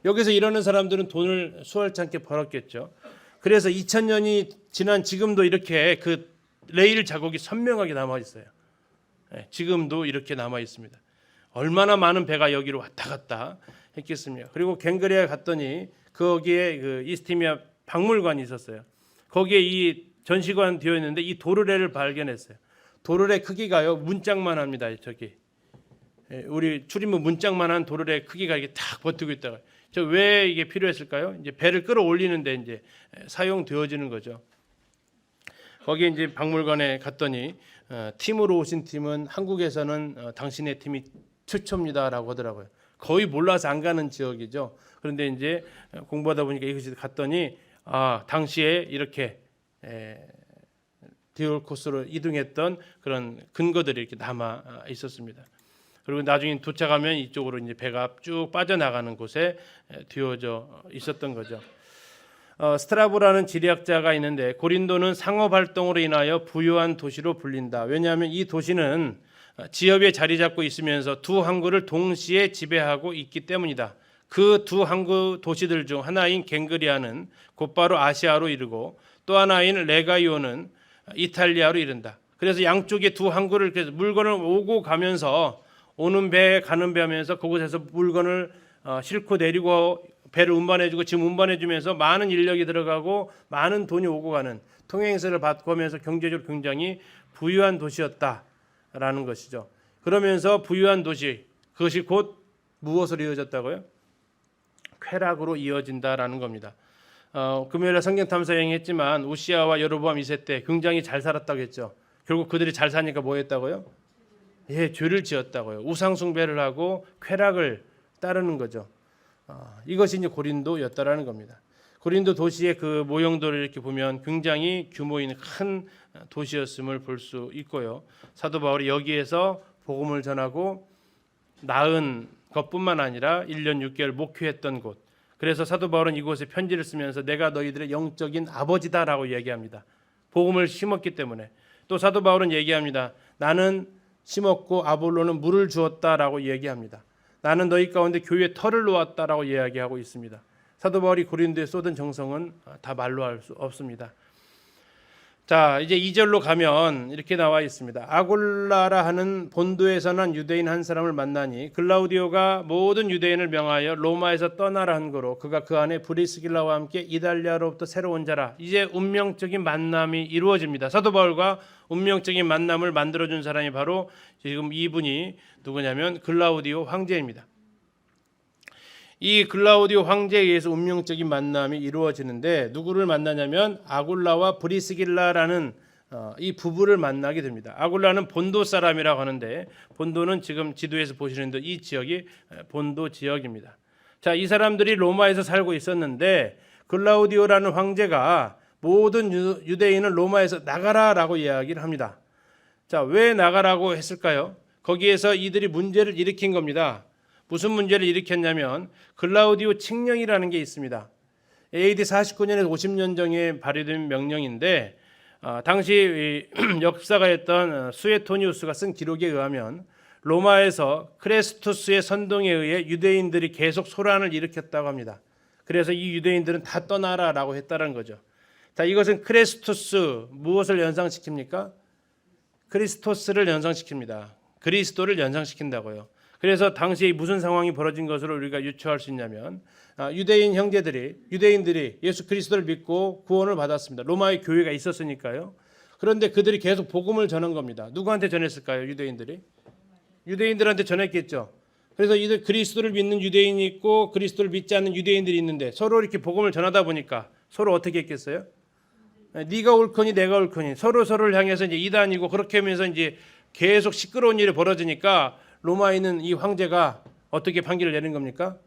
여기서 일하는 사람들은 돈을 수월찮게 벌었겠죠. 그래서 2000년이 지난 지금도 이렇게 그 레일 자국이 선명하게 남아 있어요. 지금도 이렇게 남아 있습니다. 얼마나 많은 배가 여기로 왔다 갔다 했겠습니까? 그리고 갱그리아에 갔더니 거기에 그 이스티미아 박물관이 있었어요. 거기에 이 전시관 되어 있는데 이 도르래를 발견했어요. 도르래 크기가요 문짝만 합니다. 저기 우리 출입문 문짝만한 도르래 크기가 이렇게 탁 버티고 있다가 저 왜 이게 필요했을까요? 이제 배를 끌어올리는데 이제 사용되어지는 거죠. 거기 이제 박물관에 갔더니 팀으로 오신 팀은 한국에서는 당신의 팀이 최초입니다라고 하더라고요. 거의 몰라서 안 가는 지역이죠. 그런데 이제 공부하다 보니까 이것이 갔더니 당시에 이렇게 디올코스로 이동했던 그런 근거들이 이렇게 남아 있었습니다. 그리고 나중에 도착하면 이쪽으로 이제 배가 쭉 빠져나가는 곳에 뒤어져 있었던 거죠. 스트라보라는 지리학자가 있는데 고린도는 상업 활동으로 인하여 부유한 도시로 불린다. 왜냐하면 이 도시는 지역에 자리 잡고 있으면서 두 항구를 동시에 지배하고 있기 때문이다. 그 두 항구 도시들 중 하나인 갱그리아는 곧바로 아시아로 이르고 또 하나인 레가이오는 이탈리아로 이른다. 그래서 양쪽에 두 항구를 그래서 물건을 오고 가면서 오는 배 가는 배 하면서 그곳에서 물건을 싣고 내리고 배를 운반해주고 짐 운반해주면서 많은 인력이 들어가고 많은 돈이 오고 가는 통행세를 받고 하면서 경제적으로 굉장히 부유한 도시였다라는 것이죠. 그러면서 부유한 도시, 그것이 곧 무엇으로 이어졌다고요? 쾌락으로 이어진다라는 겁니다. 금요일에 성경 탐사 여행했지만 우시아와 여로보암 2세 때 굉장히 잘 살았다고 했죠. 결국 그들이 잘 사니까 뭐 했다고요? 예, 죄를 지었다고요. 우상 숭배를 하고 쾌락을 따르는 거죠. 이것이 이제 고린도였다라는 겁니다. 고린도 도시의 그 모형도를 이렇게 보면 굉장히 규모 있는 큰 도시였음을 볼 수 있고요. 사도 바울이 여기에서 복음을 전하고 나은 것뿐만 아니라 1년 6개월 목회했던 곳. 그래서 사도 바울은 이곳에 편지를 쓰면서 내가 너희들의 영적인 아버지다라고 얘기합니다. 복음을 심었기 때문에. 또 사도 바울은 얘기합니다. 나는 심었고 아볼로는 물을 주었다라고 얘기합니다. 나는 너희 가운데 교회에 터를 놓았다라고 이야기하고 있습니다. 사도 바울이 고린도에 쏟은 정성은 다 말로 할 수 없습니다. 자, 이제 2절로 가면 이렇게 나와 있습니다. 아골라라 하는 본도에서 난 유대인 한 사람을 만나니 글라우디오가 모든 유대인을 명하여 로마에서 떠나라 한 거로 그가 그 안에 브리스길라와 함께 이달리아로부터 새로 온 자라. 이제 운명적인 만남이 이루어집니다. 사도 바울과 운명적인 만남을 만들어준 사람이 바로 지금 이분이 누구냐면 글라우디오 황제입니다. 이 글라우디오 황제에 의해서 운명적인 만남이 이루어지는데 누구를 만나냐면 아굴라와 브리스길라라는 이 부부를 만나게 됩니다. 아굴라는 본도 사람이라고 하는데 본도는 지금 지도에서 보시는 듯 이 지역이 본도 지역입니다. 자, 이 사람들이 로마에서 살고 있었는데 글라우디오라는 황제가 모든 유대인을 로마에서 나가라라고 이야기를 합니다. 자, 왜 나가라고 했을까요? 거기에서 이들이 문제를 일으킨 겁니다. 무슨 문제를 일으켰냐면 글라우디오 칙령이라는 게 있습니다. AD 49년에서 50년 전에 발효된 명령인데 당시 역사가였던 수에토니우스가 쓴 기록에 의하면 로마에서 크레스투스의 선동에 의해 유대인들이 계속 소란을 일으켰다고 합니다. 그래서 이 유대인들은 다 떠나라라고 했다는 거죠. 자, 이것은 크레스투스 무엇을 연상시킵니까? 크리스토스를 연상시킵니다. 그리스도를 연상시킨다고요. 그래서 당시에 무슨 상황이 벌어진 것으로 우리가 유추할 수 있냐면 유대인들이 예수 그리스도를 믿고 구원을 받았습니다. 로마의 교회가 있었으니까요. 그런데 그들이 계속 복음을 전한 겁니다. 누구한테 전했을까요? 유대인들한테 전했겠죠. 그래서 이들 그리스도를 믿는 유대인이 있고 그리스도를 믿지 않는 유대인들이 있는데 서로 이렇게 복음을 전하다 보니까 서로 어떻게 했겠어요? 네가 옳거니 내가 옳거니 서로를 향해서 이제 이단이고 그렇게 하면서 이제 계속 시끄러운 일이 벌어지니까 로마에 있는 이 황제가 어떻게 판결을 내는 겁니까?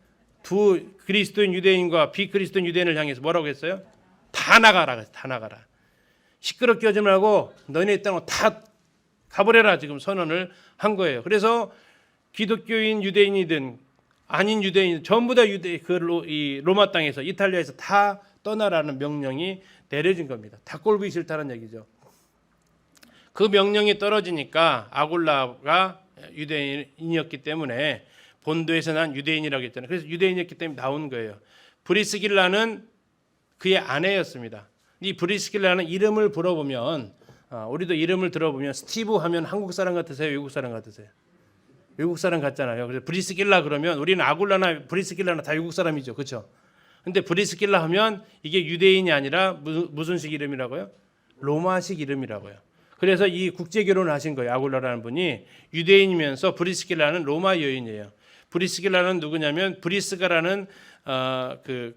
두 그리스도인 유대인과 비그리스도인 유대인을 향해서 뭐라고 했어요? 다 나가라. 다 나가라. 시끄럽게 하지 말고 너네 땅으로 다 가버려라 지금 선언을 한 거예요. 그래서 기독교인 유대인이든 아닌 유대인 전부 다 이 로마 땅에서 이탈리아에서 다 떠나라는 명령이 내려진 겁니다. 다 꼴보기 싫다는 얘기죠. 그 명령이 떨어지니까 아굴라가 유대인이었기 때문에 본도에서 난 유대인이라고 했잖아요. 그래서 유대인이었기 때문에 나온 거예요. 브리스길라는 그의 아내였습니다. 이 브리스길라는 이름을 물어보면 우리도 이름을 들어보면 스티브 하면 한국 사람 같으세요? 외국 사람 같으세요? 외국 사람 같잖아요. 그래서 브리스길라 그러면 우리는 아굴라나 브리스길라나 다 외국 사람이죠. 그렇죠? 근데 브리스길라 하면 이게 유대인이 아니라 무슨식 이름이라고요? 로마식 이름이라고요. 그래서 이 국제 결혼을 하신 거예요. 아굴라라는 분이 유대인이면서 브리스길라는 로마 여인이에요. 브리스길라는 누구냐면 브리스가라는 그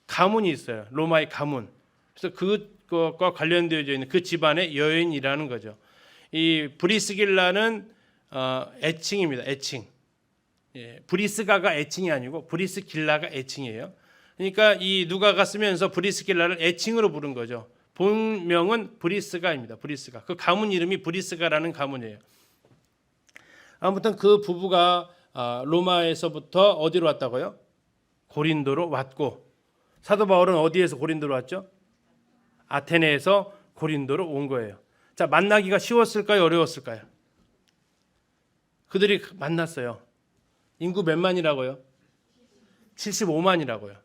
가문이 있어요. 로마의 가문. 그래서 그것과 관련되어 있는 그 집안의 여인이라는 거죠. 이 브리스길라는 애칭입니다. 애칭. 예, 브리스가가 애칭이 아니고 브리스길라가 애칭이에요. 그러니까 이 누가가 쓰면서 브리스길라를 애칭으로 부른 거죠. 본명은 브리스가입니다. 브리스가. 그 가문 이름이 브리스가라는 가문이에요. 아무튼 그 부부가 로마에서부터 어디로 왔다고요? 고린도로 왔고 사도 바울은 어디에서 고린도로 왔죠? 아테네에서 고린도로 온 거예요. 자, 만나기가 쉬웠을까요? 어려웠을까요? 그들이 만났어요. 인구 몇 만이라고요? 75만이라고요.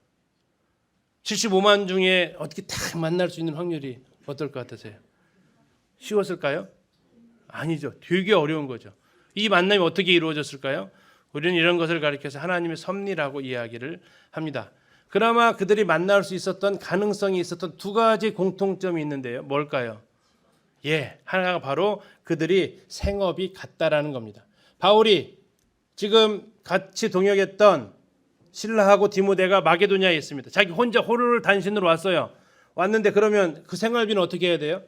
75만 중에 어떻게 딱 만날 수 있는 확률이 어떨 것 같으세요? 쉬웠을까요? 아니죠. 되게 어려운 거죠. 이 만남이 어떻게 이루어졌을까요? 우리는 이런 것을 가리켜서 하나님의 섭리라고 이야기를 합니다. 그나마 그들이 만날 수 있었던 가능성이 있었던 두 가지 공통점이 있는데요. 뭘까요? 예, 하나가 바로 그들이 생업이 같다라는 겁니다. 바울이 지금 같이 동역했던 실라하고 디모데가 마게도냐에 있습니다. 자기 혼자 호를 단신으로 왔어요. 왔는데 그러면 그 생활비는 어떻게 해야 돼요?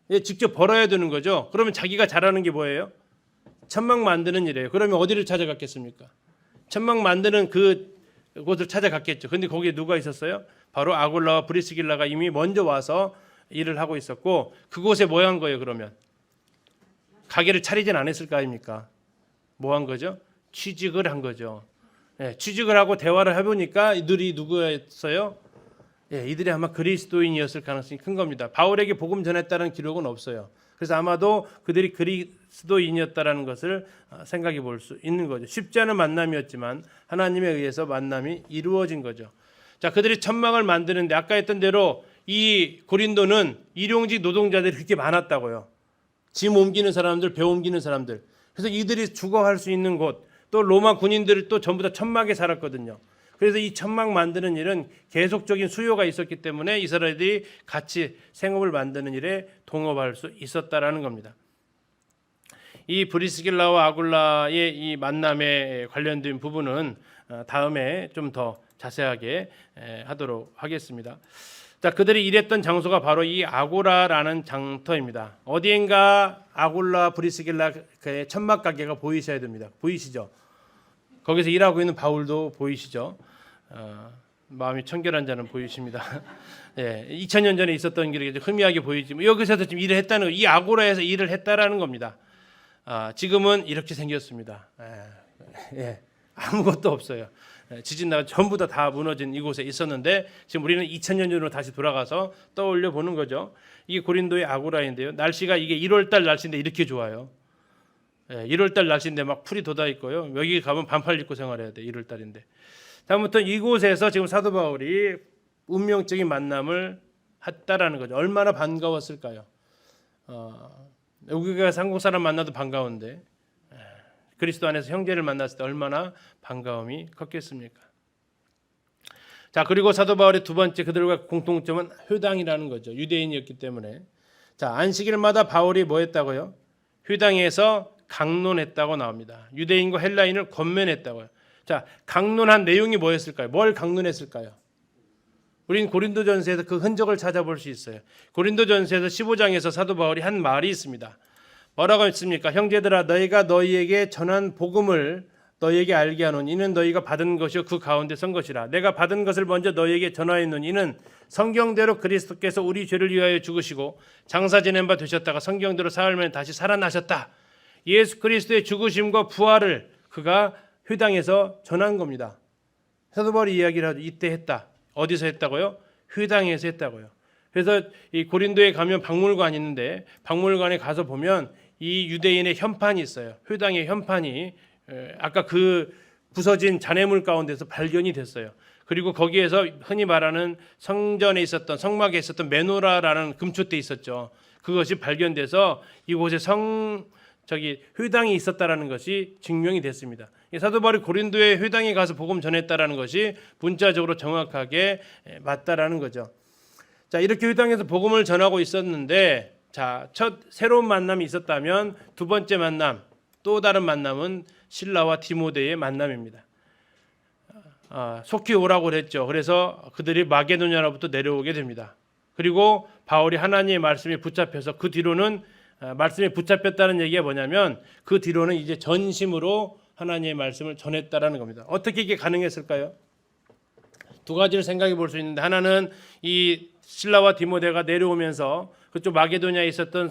예, 직접 벌어야 되는 거죠. 그러면 자기가 잘하는 게 뭐예요? 천막 만드는 일이에요. 그러면 어디를 찾아갔겠습니까? 천막 만드는 그곳을 찾아갔겠죠. 근데 거기에 누가 있었어요? 바로 아굴라와 브리스길라가 이미 먼저 와서 일을 하고 있었고, 그곳에 뭐 한 거예요? 그러면 가게를 차리진 않았을 거 아닙니까? 뭐 한 거죠? 취직을 한 거죠. 예, 취직을 하고 대화를 해보니까 이들이 누구였어요? 예, 이들이 아마 그리스도인이었을 가능성이 큰 겁니다. 바울에게 복음 전했다는 기록은 없어요. 그래서 아마도 그들이 그리스도인이었다라는 것을 생각해 볼 수 있는 거죠. 쉽지 않은 만남이었지만 하나님에 의해서 만남이 이루어진 거죠. 자, 그들이 천막을 만드는데 아까 했던 대로 이 고린도는 일용직 노동자들이 그렇게 많았다고요. 짐 옮기는 사람들, 배 옮기는 사람들. 그래서 이들이 주거할 수 있는 곳, 또 로마 군인들이 또 전부 다 천막에 살았거든요. 그래서 이 천막 만드는 일은 계속적인 수요가 있었기 때문에 이스라엘들이 같이 생업을 만드는 일에 동업할 수 있었다라는 겁니다. 이 브리스길라와 아굴라의 이 만남에 관련된 부분은 다음에 좀 더 자세하게 하도록 하겠습니다. 자, 그들이 일했던 장소가 바로 이 아고라라는 장터입니다. 어디엔가 아굴라 브리스길라의 천막 가게가 보이셔야 됩니다. 보이시죠? 거기서 일하고 있는 바울도 보이시죠? 마음이 청결한 자는 보이십니다. 예, 2000년 전에 있었던 길이 희미하게 보이지만 여기서도 지금 일을 했다는 거, 이 아고라에서 일을 했다라는 겁니다. 지금은 이렇게 생겼습니다. 예, 아무것도 없어요. 지진 나가 전부 다 무너진 이곳에 있었는데 지금 우리는 2000년 전으로 다시 돌아가서 떠올려 보는 거죠. 이게 고린도의 아고라인데요. 날씨가 이게 1월달 날씨인데 이렇게 좋아요. 1월달 날씨인데 막 풀이 돋아 있고요. 여기 가면 반팔 입고 생활해야 돼. 1월달인데. 아무튼 이곳에서 지금 사도 바울이 운명적인 만남을 했다라는 거죠. 얼마나 반가웠을까요? 여기가 한국 사람 만나도 반가운데 그리스도 안에서 형제를 만났을 때 얼마나 반가움이 컸겠습니까? 자, 그리고 사도 바울의 두 번째 그들과 공통점은 회당이라는 거죠. 유대인이었기 때문에. 자, 안식일마다 바울이 뭐 했다고요? 회당에서 강론했다고 나옵니다. 유대인과 헬라인을 권면했다고요. 자, 강론한 내용이 뭐였을까요? 뭘 강론했을까요? 우린 고린도전서에서 그 흔적을 찾아볼 수 있어요. 고린도전서에서 15장에서 사도 바울이 한 말이 있습니다. 뭐라고 했습니까? 형제들아, 너희가 너희에게 전한 복음을 너희에게 알게 하노니 이는 너희가 받은 것이요 그 가운데 선 것이라. 내가 받은 것을 먼저 너희에게 전하였노니 이는 성경대로 그리스도께서 우리 죄를 위하여 죽으시고 장사 지낸 바 되셨다가 성경대로 사흘 만에 다시 살아나셨다. 예수 그리스도의 죽으심과 부활을 그가 회당에서 전한 겁니다. 사도 바울이 이야기를 하죠. 이때 했다. 어디서 했다고요? 회당에서 했다고요. 그래서 이 고린도에 가면 박물관이 있는데 박물관에 가서 보면 이 유대인의 현판이 있어요. 회당의 현판이 아까 그 부서진 잔해물 가운데서 발견이 됐어요. 그리고 거기에서 흔히 말하는 성전에 있었던 성막에 있었던 메노라라는 금초대 있었죠. 그것이 발견돼서 이곳에 회당이 있었다라는 것이 증명이 됐습니다. 사도 바울이 고린도의 회당에 가서 복음 전했다라는 것이 문자적으로 정확하게 맞다라는 거죠. 자, 이렇게 회당에서 복음을 전하고 있었는데, 자, 첫 새로운 만남이 있었다면 두 번째 만남, 또 다른 만남은 실라와 디모데의 만남입니다. 속히 오라고 그랬죠. 그래서 그들이 마게도냐로부터 내려오게 됩니다. 그리고 바울이 하나님의 말씀에 붙잡혀서 그 뒤로는 말씀에 붙잡혔다는 얘기가 뭐냐면 그 뒤로는 이제 전심으로 하나님의 말씀을 전했다라는 겁니다. 어떻게 이게 가능했을까요? 두 가지를 생각해 볼 수 있는데, 하나는 이 실라와 디모데가 내려오면서 그쪽 마게도냐에 있었던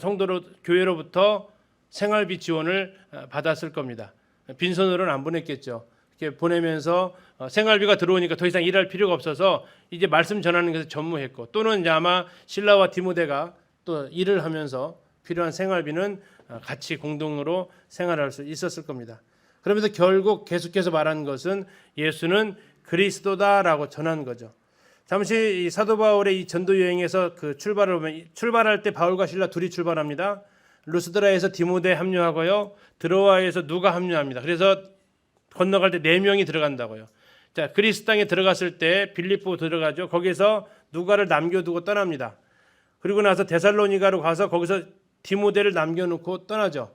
교회로부터 생활비 지원을 받았을 겁니다. 빈손으로는 안 보냈겠죠. 이렇게 보내면서 생활비가 들어오니까 더 이상 일할 필요가 없어서 이제 말씀 전하는 것에 전무했고, 또는 이제 아마 실라와 디모데가 또 일을 하면서 필요한 생활비는 같이 공동으로 생활할 수 있었을 겁니다. 그러면서 결국 계속해서 말하는 것은 예수는 그리스도다라고 전한 거죠. 잠시 이 사도 바울의 이 전도 여행에서 그 출발을 보면 출발할 때 바울과 실라 둘이 출발합니다. 루스드라에서 디모데 합류하고요. 드로아에서 누가 합류합니다. 그래서 건너갈 때 4명이 들어간다고요. 자, 그리스 땅에 들어갔을 때 빌립보 들어가죠. 거기서 누가를 남겨두고 떠납니다. 그리고 나서 데살로니가로 가서 거기서 디모데를 남겨놓고 떠나죠.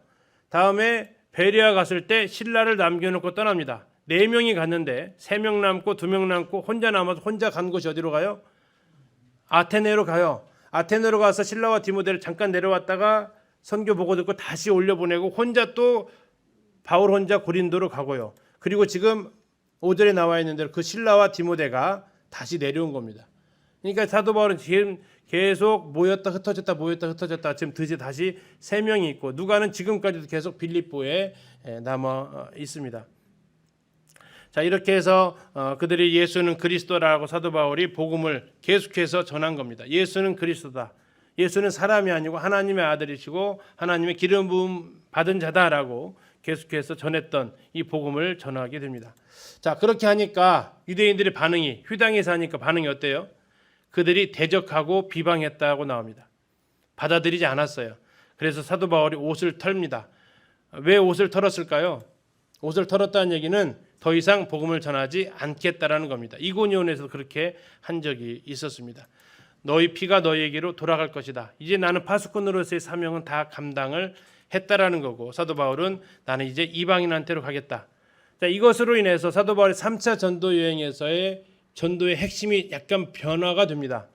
다음에 베레아 갔을 때 신라를 남겨놓고 떠납니다. 4명이 갔는데 3명 남고 2명 남고 혼자 남아서 혼자 간 곳이 어디로 가요? 아테네로 가요. 아테네로 가서 신라와 디모데를 잠깐 내려왔다가 선교 보고 듣고 다시 올려보내고 혼자 또 바울 혼자 고린도로 가고요. 그리고 지금 5절에 나와 있는 대로 그 신라와 디모데가 다시 내려온 겁니다. 그러니까 사도 바울은 지금 계속 모였다 흩어졌다 모였다 흩어졌다 지금 드디어 다시 3명이 있고 누가는 지금까지도 계속 빌립보에 남아 있습니다. 자, 이렇게 해서 그들이 예수는 그리스도라고 사도 바울이 복음을 계속해서 전한 겁니다. 예수는 그리스도다. 예수는 사람이 아니고 하나님의 아들이시고 하나님의 기름 부음 받은 자다라고 계속해서 전했던 이 복음을 전하게 됩니다. 자, 그렇게 하니까 유대인들의 반응이 휴당에서 하니까 반응이 어때요? 그들이 대적하고 비방했다고 나옵니다. 받아들이지 않았어요. 그래서 사도 바울이 옷을 털입니다. 왜 옷을 털었을까요? 옷을 털었다는 얘기는 더 이상 복음을 전하지 않겠다라는 겁니다. 이고니온에서 그렇게 한 적이 있었습니다. 너희 피가 너희에게로 돌아갈 것이다. 이제 나는 파수꾼으로서의 사명은 다 감당을 했다라는 거고 사도 바울은 나는 이제 이방인한테로 가겠다. 자, 이것으로 인해서 사도 바울의 3차 전도 여행에서의 전도의 핵심이 약간 변화가 됩니다.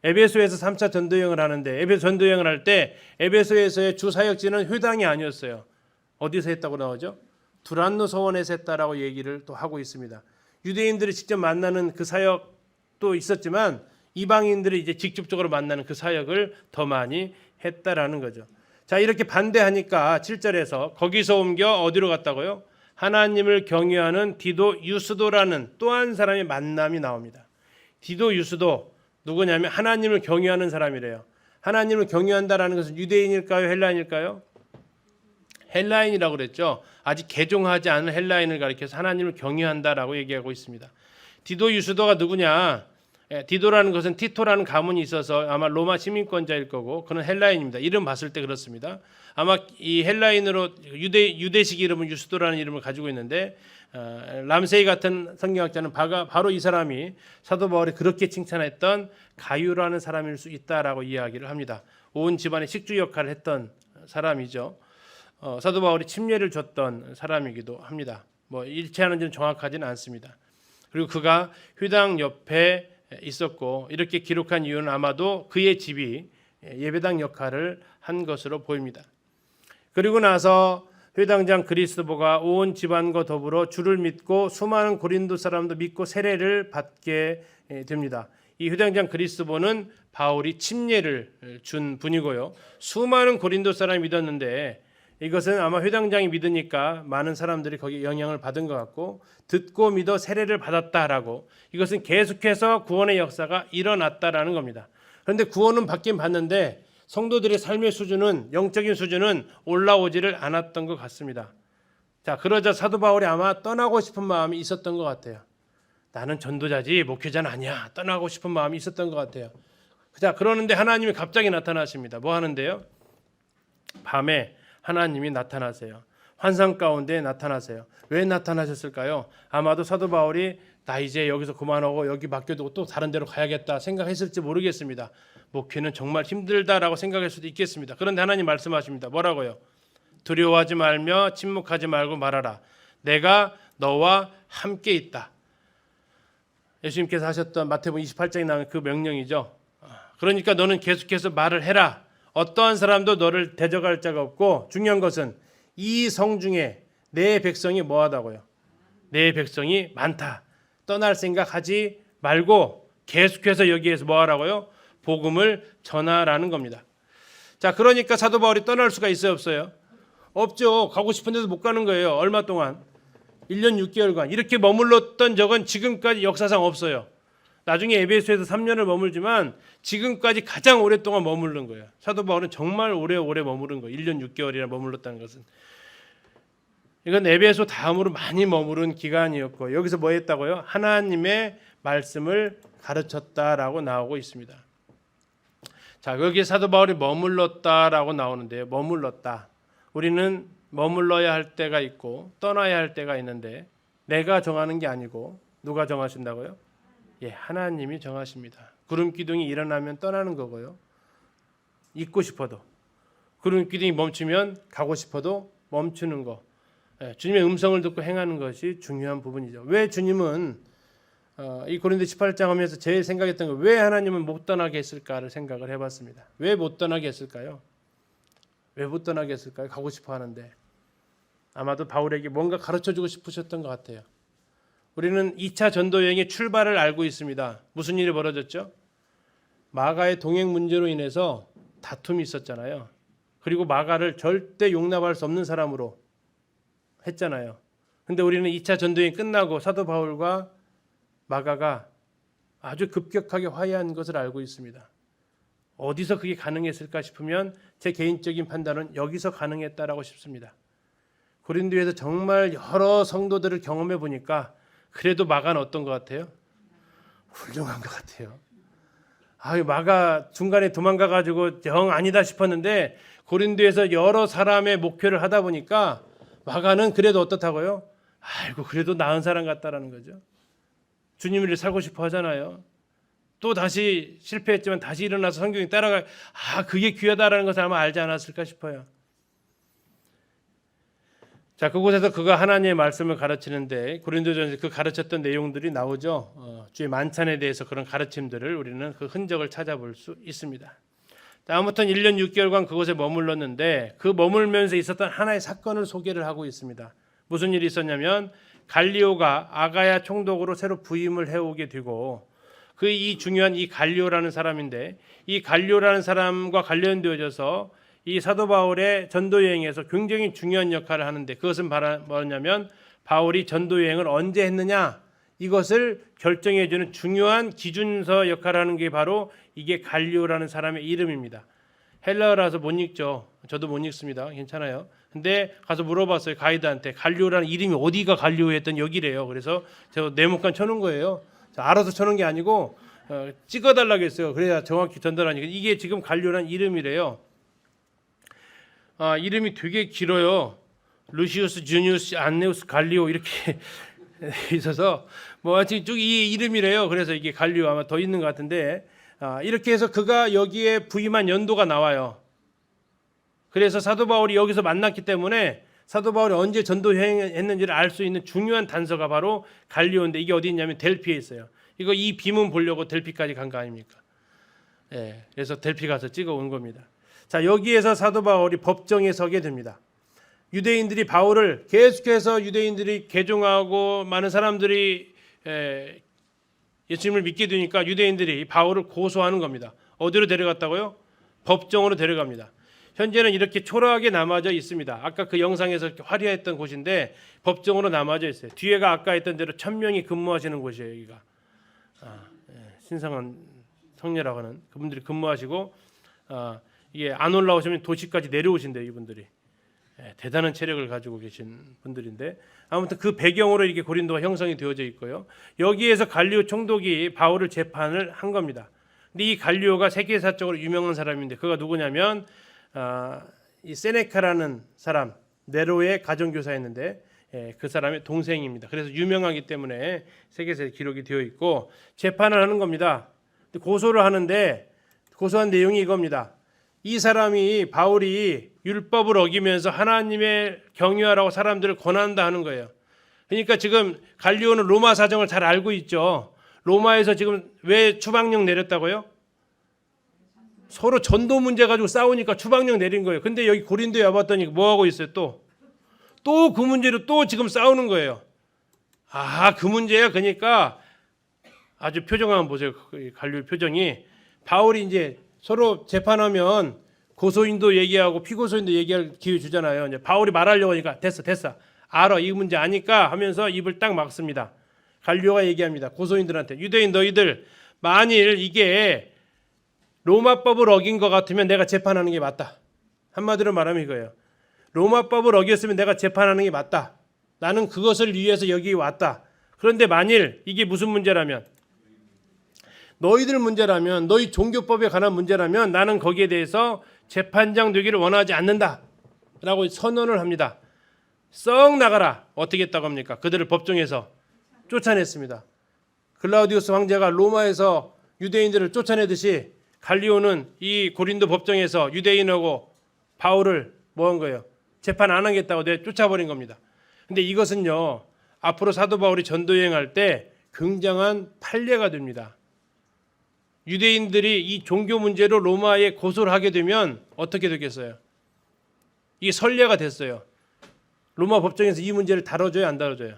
에베소에서 3차 전도 여행을 하는데 에베소 전도 여행을 할 때 에베소에서의 주 사역지는 회당이 아니었어요. 어디서 했다고 나오죠? 두란노 서원에서 했다라고 얘기를 또 하고 있습니다. 유대인들이 직접 만나는 그 사역도 있었지만 이방인들이 이제 직접적으로 만나는 그 사역을 더 많이 했다라는 거죠. 자, 이렇게 반대하니까 7절에서 거기서 옮겨 어디로 갔다고요? 하나님을 경외하는 디도 유스도라는 또 한 사람의 만남이 나옵니다. 디도 유스도 누구냐면 하나님을 경외하는 사람이래요. 하나님을 경외한다라는 것은 유대인일까요? 헬라인일까요? 헬라인이라고 그랬죠. 아직 개종하지 않은 헬라인을 가리켜서 하나님을 경외한다라고 얘기하고 있습니다. 디도 유스도가 누구냐? 디도라는 것은 티토라는 가문이 있어서 아마 로마 시민권자일 거고 그는 헬라인입니다. 이름 봤을 때 그렇습니다. 아마 이 헬라인으로 유대식 이름은 유스도라는 이름을 가지고 있는데 람세이 같은 성경학자는 바로 이 사람이 사도 바울이 그렇게 칭찬했던 가유라는 사람일 수 있다라고 이야기를 합니다. 온 집안의 식주 역할을 했던 사람이죠. 사도 바울이 침례를 줬던 사람이기도 합니다. 뭐 일치하는지는 정확하지는 않습니다. 그리고 그가 휴당 옆에 있었고 이렇게 기록한 이유는 아마도 그의 집이 예배당 역할을 한 것으로 보입니다. 그리고 나서 회당장 그리스도가 온 집안과 더불어 주를 믿고 수많은 고린도 사람도 믿고 세례를 받게 됩니다. 이 회당장 그리스도는 바울이 침례를 준 분이고요. 수많은 고린도 사람이 믿었는데 이것은 아마 회당장이 믿으니까 많은 사람들이 거기에 영향을 받은 것 같고 듣고 믿어 세례를 받았다라고 이것은 계속해서 구원의 역사가 일어났다라는 겁니다. 그런데 구원은 받긴 받는데 성도들의 삶의 수준은 영적인 수준은 올라오지를 않았던 것 같습니다. 자, 그러자 사도 바울이 아마 떠나고 싶은 마음이 있었던 것 같아요. 나는 전도자지 목회자는 아니야. 떠나고 싶은 마음이 있었던 것 같아요. 자, 그러는데 하나님이 갑자기 나타나십니다. 뭐 하는데요? 밤에 하나님이 나타나세요. 환상 가운데 나타나세요. 왜 나타나셨을까요? 아마도 사도 바울이 나 이제 여기서 그만하고 여기 맡겨두고 또 다른 데로 가야겠다 생각했을지 모르겠습니다. 목회는 정말 힘들다라고 생각할 수도 있겠습니다. 그런데 하나님 말씀하십니다. 뭐라고요? 두려워하지 말며 침묵하지 말고 말하라. 내가 너와 함께 있다. 예수님께서 하셨던 마태복음 28장에 나오는 그 명령이죠. 그러니까 너는 계속해서 말을 해라. 어떠한 사람도 너를 대적할 자가 없고 중요한 것은 이 성 중에 내 백성이 뭐하다고요? 내 백성이 많다. 떠날 생각하지 말고 계속해서 여기에서 뭐하라고요? 복음을 전하라는 겁니다. 자, 그러니까 사도 바울이 떠날 수가 있어요, 없어요? 없죠. 가고 싶은 데도 못 가는 거예요. 얼마 동안? 1년 6개월간. 이렇게 머물렀던 적은 지금까지 역사상 없어요. 나중에 에베소에서 3년을 머물지만 지금까지 가장 오랫동안 머무른 거예요. 사도 바울은 정말 오래 머무른 거예요. 1년 6개월이나 머물렀다는 것은. 이건 에베소 다음으로 많이 머무른 기간이었고 여기서 뭐 했다고요? 하나님의 말씀을 가르쳤다라고 나오고 있습니다. 자, 여기 사도 바울이 머물렀다라고 나오는데요. 머물렀다. 우리는 머물러야 할 때가 있고 떠나야 할 때가 있는데 내가 정하는 게 아니고 누가 정하신다고요? 예, 하나님이 정하십니다. 구름 기둥이 일어나면 떠나는 거고요. 있고 싶어도 구름 기둥이 멈추면 가고 싶어도 멈추는 거. 주님의 음성을 듣고 행하는 것이 중요한 부분이죠. 왜 주님은 이 고린도 18장 하면서 제일 생각했던 거, 왜 하나님은 못 떠나게 했을까를 생각을 해봤습니다. 왜 못 떠나게 했을까요? 왜 못 떠나게 했을까요? 가고 싶어 하는데. 아마도 바울에게 뭔가 가르쳐주고 싶으셨던 것 같아요. 우리는 2차 전도 여행의 출발을 알고 있습니다. 무슨 일이 벌어졌죠? 마가의 동행 문제로 인해서 다툼이 있었잖아요. 그리고 마가를 절대 용납할 수 없는 사람으로 했잖아요. 근데 우리는 2차 전도여행 끝나고 사도 바울과 마가가 아주 급격하게 화해한 것을 알고 있습니다. 어디서 그게 가능했을까 싶으면 제 개인적인 판단은 여기서 가능했다라고 싶습니다. 고린도에서 정말 여러 성도들을 경험해 보니까 그래도 마가는 어떤 것 같아요? 훌륭한 것 같아요. 마가 중간에 도망가 가지고 영 아니다 싶었는데 고린도에서 여러 사람의 목표를 하다 보니까 마가는 그래도 어떻다고요? 그래도 나은 사람 같다라는 거죠. 주님을 살고 싶어 하잖아요. 또 다시 실패했지만 다시 일어나서 성경에 따라가 그게 귀하다라는 것을 아마 알지 않았을까 싶어요. 자, 그곳에서 그가 하나님의 말씀을 가르치는데 고린도전서 그 가르쳤던 내용들이 나오죠. 주의 만찬에 대해서 그런 가르침들을 우리는 그 흔적을 찾아볼 수 있습니다. 자, 아무튼 1년 6개월간 그곳에 머물렀는데 그 머물면서 있었던 하나의 사건을 소개를 하고 있습니다. 무슨 일이 있었냐면 갈리오가 아가야 총독으로 새로 부임을 해오게 되고 이 중요한 이 갈리오라는 사람인데 이 갈리오라는 사람과 관련되어져서 이 사도 바울의 전도 여행에서 굉장히 중요한 역할을 하는데 그것은 뭐냐면 바울이 전도 여행을 언제 했느냐 이것을 결정해 주는 중요한 기준서 역할을 하는 게 바로 이게 갈리오라는 사람의 이름입니다. 헬라어라서 못 읽죠. 저도 못 읽습니다. 괜찮아요. 근데 가서 물어봤어요. 가이드한테 갈리오라는 이름이 어디가 갈리오였던 여기래요. 그래서 제가 네모칸 쳐놓은 거예요. 알아서 쳐놓은 게 아니고 찍어달라고 했어요. 그래야 정확히 전달하니까 이게 지금 갈리오라는 이름이래요. 이름이 되게 길어요. 루시우스, 주니우스, 안네우스, 갈리오 이렇게 있어서 하여튼 쭉 이 이름이래요. 그래서 이게 갈리오 아마 더 있는 것 같은데 이렇게 해서 그가 여기에 부임한 연도가 나와요. 그래서 사도 바울이 여기서 만났기 때문에 사도 바울이 언제 전도 여행했는지를 알 수 있는 중요한 단서가 바로 갈리오인데 이게 어디 있냐면 델피에 있어요. 이 비문 보려고 델피까지 간 거 아닙니까? 그래서 델피 가서 찍어 온 겁니다. 자, 여기에서 사도 바울이 법정에 서게 됩니다. 유대인들이 바울을 계속해서 유대인들이 개종하고 많은 사람들이 예수님을 믿게 되니까 유대인들이 바울을 고소하는 겁니다. 어디로 데려갔다고요? 법정으로 데려갑니다. 현재는 이렇게 초라하게 남아져 있습니다. 아까 그 영상에서 이렇게 화려했던 곳인데 법정으로 남아져 있어요. 뒤에가 아까 했던 대로 1000명이 근무하시는 곳이에요. 여기가 신성한 성녀라고 하는 그분들이 근무하시고 이게 안 올라오시면 도시까지 내려오신대요. 이분들이 대단한 체력을 가지고 계신 분들인데 아무튼 그 배경으로 이렇게 고린도가 형성이 되어져 있고요. 여기에서 갈리오 총독이 바울을 재판을 한 겁니다. 근데 이 갈리오가 세계사적으로 유명한 사람인데 그가 누구냐면 이 세네카라는 사람 네로의 가정교사였는데 그 사람의 동생입니다. 그래서 유명하기 때문에 세계사에 기록이 되어 있고 재판을 하는 겁니다. 고소를 하는데 고소한 내용이 이겁니다. 이 사람이 바울이 율법을 어기면서 하나님의 경유하라고 사람들을 권한다 하는 거예요. 그러니까 지금 갈리오는 로마 사정을 잘 알고 있죠. 로마에서 지금 왜 추방령 내렸다고요? 서로 전도 문제 가지고 싸우니까 추방령 내린 거예요. 근데 여기 고린도에 와봤더니 뭐 하고 있어요? 또 그 문제로 또 지금 싸우는 거예요. 그 문제야. 그러니까 아주 표정 한번 보세요. 갈리오 표정이 바울이 이제 서로 재판하면 고소인도 얘기하고 피고소인도 얘기할 기회 주잖아요. 이제 바울이 말하려고 하니까 됐어. 알아. 이 문제 아니까 하면서 입을 딱 막습니다. 갈리오가 얘기합니다. 고소인들한테 유대인 너희들 만일 이게 로마법을 어긴 것 같으면 내가 재판하는 게 맞다. 한마디로 말하면 이거예요. 로마법을 어겼으면 내가 재판하는 게 맞다. 나는 그것을 위해서 여기 왔다. 그런데 만일 이게 무슨 문제라면 너희들 문제라면 너희 종교법에 관한 문제라면 나는 거기에 대해서 재판장 되기를 원하지 않는다 라고 선언을 합니다. 썩 나가라. 어떻게 했다고 합니까? 그들을 법정에서 쫓아냈습니다. 글라우디우스 황제가 로마에서 유대인들을 쫓아내듯이 갈리오는 이 고린도 법정에서 유대인하고 바울을 뭐 한 거예요? 재판 안 하겠다고 쫓아버린 겁니다. 근데 이것은요, 앞으로 사도 바울이 전도 여행할 때 굉장한 판례가 됩니다. 유대인들이 이 종교 문제로 로마에 고소를 하게 되면 어떻게 되겠어요? 이게 선례가 됐어요. 로마 법정에서 이 문제를 다뤄줘요, 안 다뤄줘요?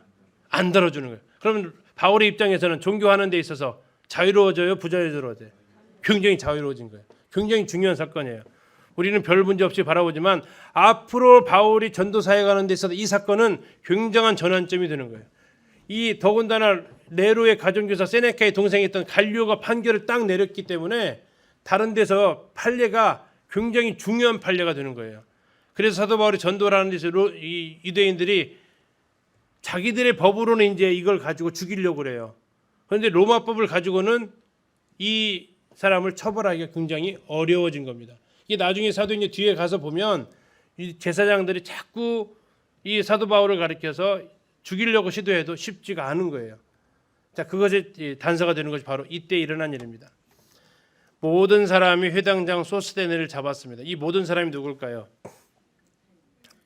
안 다뤄주는 거예요. 그러면 바울의 입장에서는 종교하는 데 있어서 자유로워져요, 부자유로워져요? 굉장히 자유로워진 거예요. 굉장히 중요한 사건이에요. 우리는 별 문제 없이 바라보지만 앞으로 바울이 전도사에 가는 데 있어서 이 사건은 굉장한 전환점이 되는 거예요. 이 더군다나 네로의 가정교사 세네카의 동생이었던 갈리오가 판결을 딱 내렸기 때문에 다른 데서 판례가 굉장히 중요한 판례가 되는 거예요. 그래서 사도 바울이 전도를 하는 데서 이 유대인들이 자기들의 법으로는 이제 이걸 가지고 죽이려고 그래요. 그런데 로마법을 가지고는 이 사람을 처벌하기가 굉장히 어려워진 겁니다. 이게 나중에 사도행전 뒤에 가서 보면 이 제사장들이 자꾸 이 사도 바울을 가리켜서 죽이려고 시도해도 쉽지가 않은 거예요. 자, 그것이 단서가 되는 것이 바로 이때 일어난 일입니다. 모든 사람이 회당장 소스데네를 잡았습니다. 이 모든 사람이 누굴까요?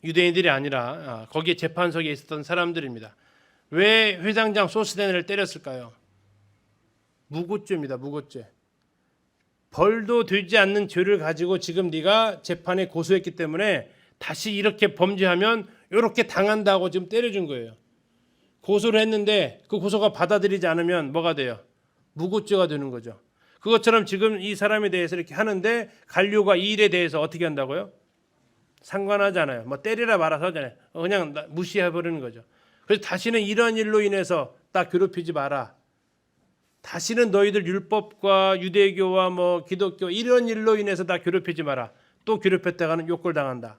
유대인들이 아니라 거기에 재판석에 있었던 사람들입니다. 왜 회당장 소스데네를 때렸을까요? 무고죄입니다. 무고죄. 벌도 되지 않는 죄를 가지고 지금 네가 재판에 고소했기 때문에 다시 이렇게 범죄하면 이렇게 당한다고 지금 때려준 거예요. 고소를 했는데 그 고소가 받아들이지 않으면 뭐가 돼요? 무고죄가 되는 거죠. 그것처럼 지금 이 사람에 대해서 이렇게 하는데 갈리오가 이 일에 대해서 어떻게 한다고요? 상관하지 않아요. 뭐 때리라 말아서 하잖아요. 그냥 무시해버리는 거죠. 그래서 다시는 이러한 일로 인해서 딱 괴롭히지 마라. 다시는 너희들 율법과 유대교와 뭐 기독교 이런 일로 인해서 다 괴롭히지 마라. 또 괴롭혔다가는 욕을 당한다.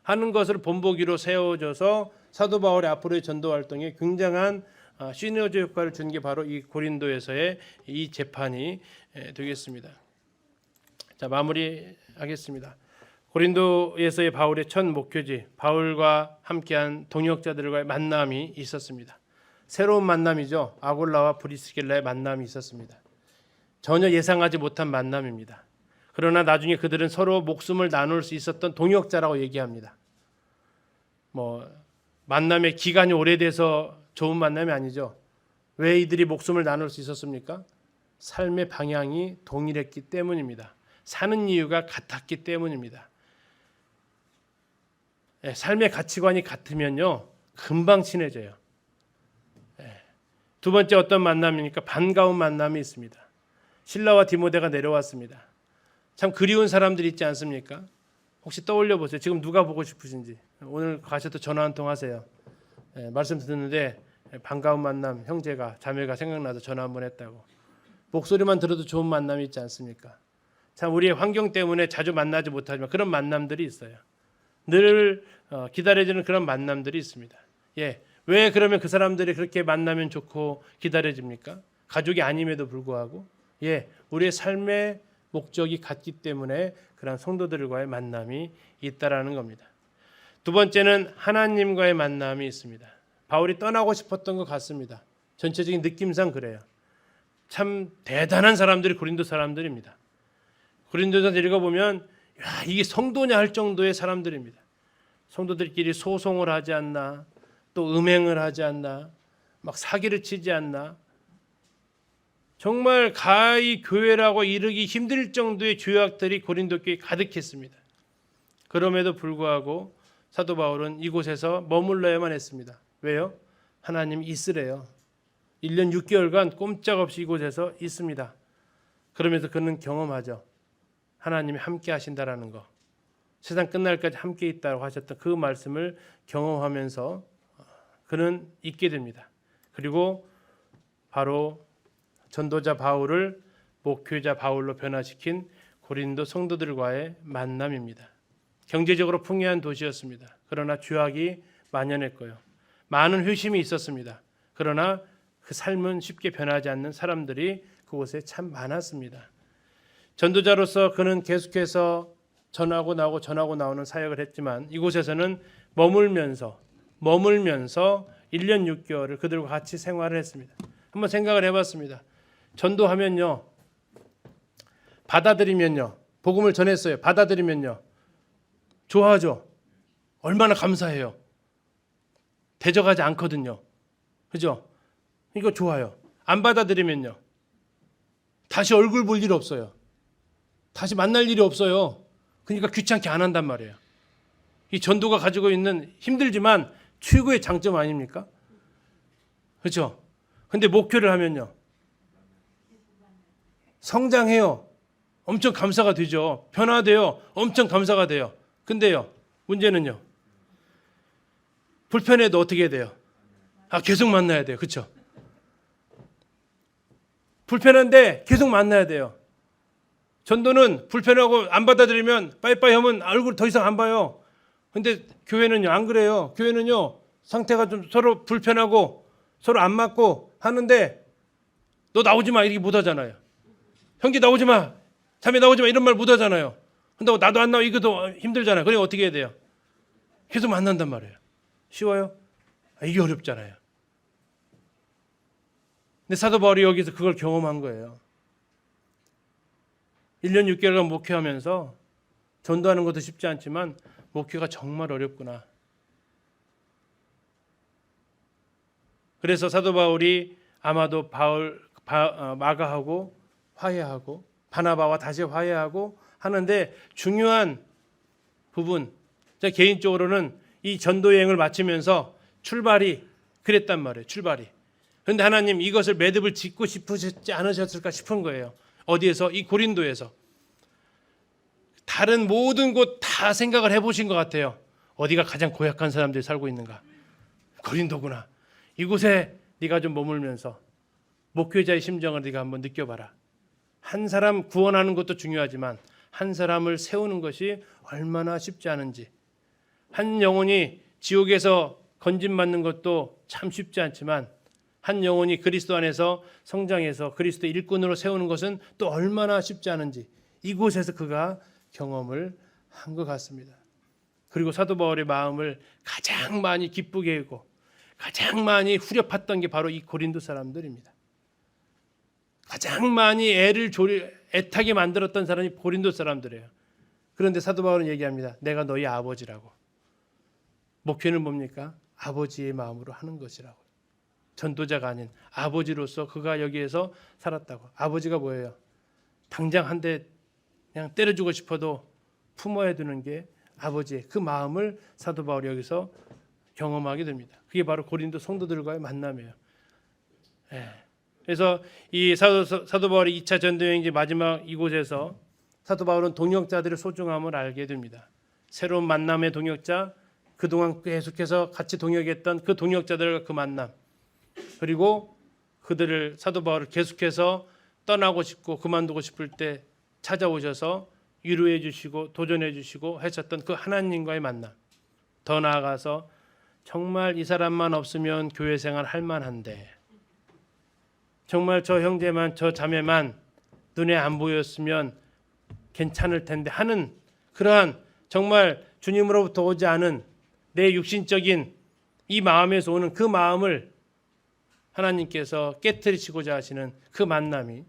하는 것을 본보기로 세워져서 사도 바울의 앞으로의 전도 활동에 굉장한 시너지 효과를 준 게 바로 이 고린도에서의 이 재판이 되겠습니다. 자, 마무리하겠습니다. 고린도에서의 바울의 첫 목표지, 바울과 함께한 동역자들과의 만남이 있었습니다. 새로운 만남이죠. 아골라와 브리스길라의 만남이 있었습니다. 전혀 예상하지 못한 만남입니다. 그러나 나중에 그들은 서로 목숨을 나눌 수 있었던 동역자라고 얘기합니다. 뭐 만남의 기간이 오래돼서 좋은 만남이 아니죠. 왜 이들이 목숨을 나눌 수 있었습니까? 삶의 방향이 동일했기 때문입니다. 사는 이유가 같았기 때문입니다. 삶의 가치관이 같으면요, 금방 친해져요. 두 번째 어떤 만남입니까? 반가운 만남이 있습니다. 실라와 디모데가 내려왔습니다. 참 그리운 사람들 있지 않습니까? 혹시 떠올려 보세요. 지금 누가 보고 싶으신지. 오늘 가셔도 전화 한 통 하세요. 말씀 듣는데 반가운 만남, 형제가 자매가 생각나서 전화 한번 했다고. 목소리만 들어도 좋은 만남이 있지 않습니까? 참 우리의 환경 때문에 자주 만나지 못하지만 그런 만남들이 있어요. 늘 기다려지는 그런 만남들이 있습니다. 왜 그러면 그 사람들이 그렇게 만나면 좋고 기다려집니까? 가족이 아님에도 불구하고 우리의 삶의 목적이 같기 때문에 그런 성도들과의 만남이 있다라는 겁니다. 두 번째는 하나님과의 만남이 있습니다. 바울이 떠나고 싶었던 것 같습니다. 전체적인 느낌상 그래요. 참 대단한 사람들이 고린도 사람들입니다. 고린도서 읽어보면 이게 성도냐 할 정도의 사람들입니다. 성도들끼리 소송을 하지 않나, 또 음행을 하지 않나, 막 사기를 치지 않나, 정말 가히 교회라고 이르기 힘들 정도의 죄악들이 고린도 교회에 가득했습니다. 그럼에도 불구하고 사도 바울은 이곳에서 머물러야만 했습니다. 왜요? 하나님이 있으래요. 1년 6개월간 꼼짝없이 이곳에서 있습니다. 그러면서 그는 경험하죠. 하나님이 함께 하신다라는 거. 세상 끝날까지 함께 있다고 하셨던 그 말씀을 경험하면서 그는 있게 됩니다. 그리고 바로 전도자 바울을 목회자 바울로 변화시킨 고린도 성도들과의 만남입니다. 경제적으로 풍요한 도시였습니다. 그러나 죄악이 만연했고요. 많은 회심이 있었습니다. 그러나 그 삶은 쉽게 변하지 않는 사람들이 그곳에 참 많았습니다. 전도자로서 그는 계속해서 전하고 나오는 사역을 했지만 이곳에서는 머물면서 1년 6개월을 그들과 같이 생활을 했습니다. 한번 생각을 해봤습니다. 전도하면요, 받아들이면요, 복음을 전했어요. 받아들이면요, 좋아하죠. 얼마나 감사해요. 대적하지 않거든요. 그죠? 이거 좋아요. 안 받아들이면요, 다시 얼굴 볼 일 없어요. 다시 만날 일이 없어요. 그러니까 귀찮게 안 한단 말이에요. 이 전도가 가지고 있는 힘들지만 최고의 장점 아닙니까? 그렇죠? 근데 목회를 하면요, 성장해요. 엄청 감사가 되죠. 변화돼요. 엄청 감사가 돼요. 근데요, 문제는요, 불편해도 어떻게 해야 돼요? 계속 만나야 돼요. 그렇죠? 불편한데 계속 만나야 돼요. 전도는 불편하고 안 받아들이면 빠이빠이 하면 얼굴 더 이상 안 봐요. 근데 교회는요, 안 그래요. 교회는요, 상태가 좀 서로 불편하고 서로 안 맞고 하는데 너 나오지 마 이렇게 못 하잖아요. 형제 나오지 마, 자매 나오지 마 이런 말 못 하잖아요. 근데 나도 안 나와 이것도 힘들잖아요. 그러니까 어떻게 해야 돼요? 계속 만난단 말이에요. 쉬워요? 이게 어렵잖아요. 근데 사도 바울이 여기서 그걸 경험한 거예요. 1년 6개월간 목회하면서 전도하는 것도 쉽지 않지만 목회가 정말 어렵구나. 그래서 사도 바울이 아마도 마가하고 화해하고 바나바와 다시 화해하고 하는데 중요한 부분, 제가 개인적으로는 이 전도 여행을 마치면서 출발이 그랬단 말이에요. 출발이. 그런데 하나님 이것을 매듭을 짓고 싶으셨지 않으셨을까 싶은 거예요. 어디에서? 이 고린도에서. 다른 모든 곳 다 생각을 해보신 것 같아요. 어디가 가장 고약한 사람들이 살고 있는가? 고린도구나. 이곳에 네가 좀 머물면서 목회자의 심정을 네가 한번 느껴봐라. 한 사람 구원하는 것도 중요하지만 한 사람을 세우는 것이 얼마나 쉽지 않은지, 한 영혼이 지옥에서 건진받는 것도 참 쉽지 않지만 한 영혼이 그리스도 안에서 성장해서 그리스도 일꾼으로 세우는 것은 또 얼마나 쉽지 않은지 이곳에서 그가 경험을 한 것 같습니다. 그리고 사도 바울의 마음을 가장 많이 기쁘게 하고 가장 많이 후려팠던 게 바로 이 고린도 사람들입니다. 가장 많이 애타게 만들었던 사람이 고린도 사람들이에요. 그런데 사도 바울은 얘기합니다. 내가 너희 아버지라고. 목회는 뭡니까? 아버지의 마음으로 하는 것이라고. 전도자가 아닌 아버지로서 그가 여기에서 살았다고. 아버지가 뭐예요? 당장 한 대 그냥 때려주고 싶어도 품어야 되는 게 아버지의 그 마음을 사도 바울이 여기서 경험하게 됩니다. 그게 바로 고린도 성도들과의 만남이에요. 그래서 이 사도 바울의 2차 전도여행지 마지막 이곳에서 사도 바울은 동역자들의 소중함을 알게 됩니다. 새로운 만남의 동역자, 그동안 계속해서 같이 동역했던 그 동역자들과 그 만남, 그리고 그들을 사도 바울을 계속해서 떠나고 싶고 그만두고 싶을 때 찾아오셔서 위로해 주시고 도전해 주시고 하셨던 그 하나님과의 만남. 더 나아가서 정말 이 사람만 없으면 교회 생활 할 만한데 정말 저 형제만 저 자매만 눈에 안 보였으면 괜찮을 텐데 하는 그러한 정말 주님으로부터 오지 않은 내 육신적인 이 마음에서 오는 그 마음을 하나님께서 깨트리시고자 하시는 그 만남이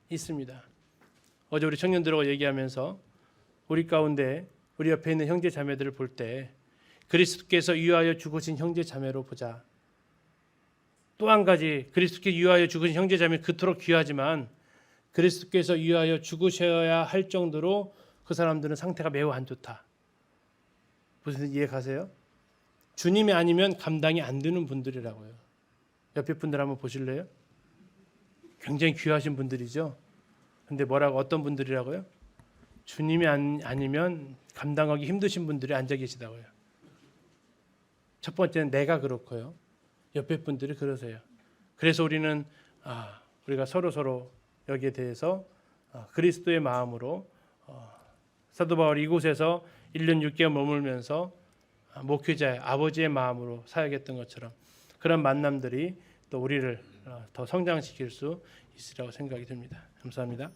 있습니다. 어제 우리 청년들하고 얘기하면서 우리 가운데 우리 옆에 있는 형제 자매들을 볼 때 그리스도께서 위하여 죽으신 형제 자매로 보자. 또 한 가지, 그리스도께서 위하여 죽으신 형제 자매 그토록 귀하지만 그리스도께서 위하여 죽으셔야 할 정도로 그 사람들은 상태가 매우 안 좋다. 무슨 이해 가세요? 주님이 아니면 감당이 안 되는 분들이라고요. 옆에 분들 한번 보실래요? 굉장히 귀하신 분들이죠. 근데 뭐라고 어떤 분들이라고요? 주님이 아니면 감당하기 힘드신 분들이 앉아 계시다고요. 첫 번째는 내가 그렇고요. 옆에 분들이 그러세요. 그래서 우리는 우리가 서로 여기에 대해서 그리스도의 마음으로 사도 바울이 이곳에서 1년 6개월 머물면서 목회자의 아버지의 마음으로 사역했던 것처럼 그런 만남들이 또 우리를 더 성장시킬 수 있으리라고 생각이 듭니다. 감사합니다.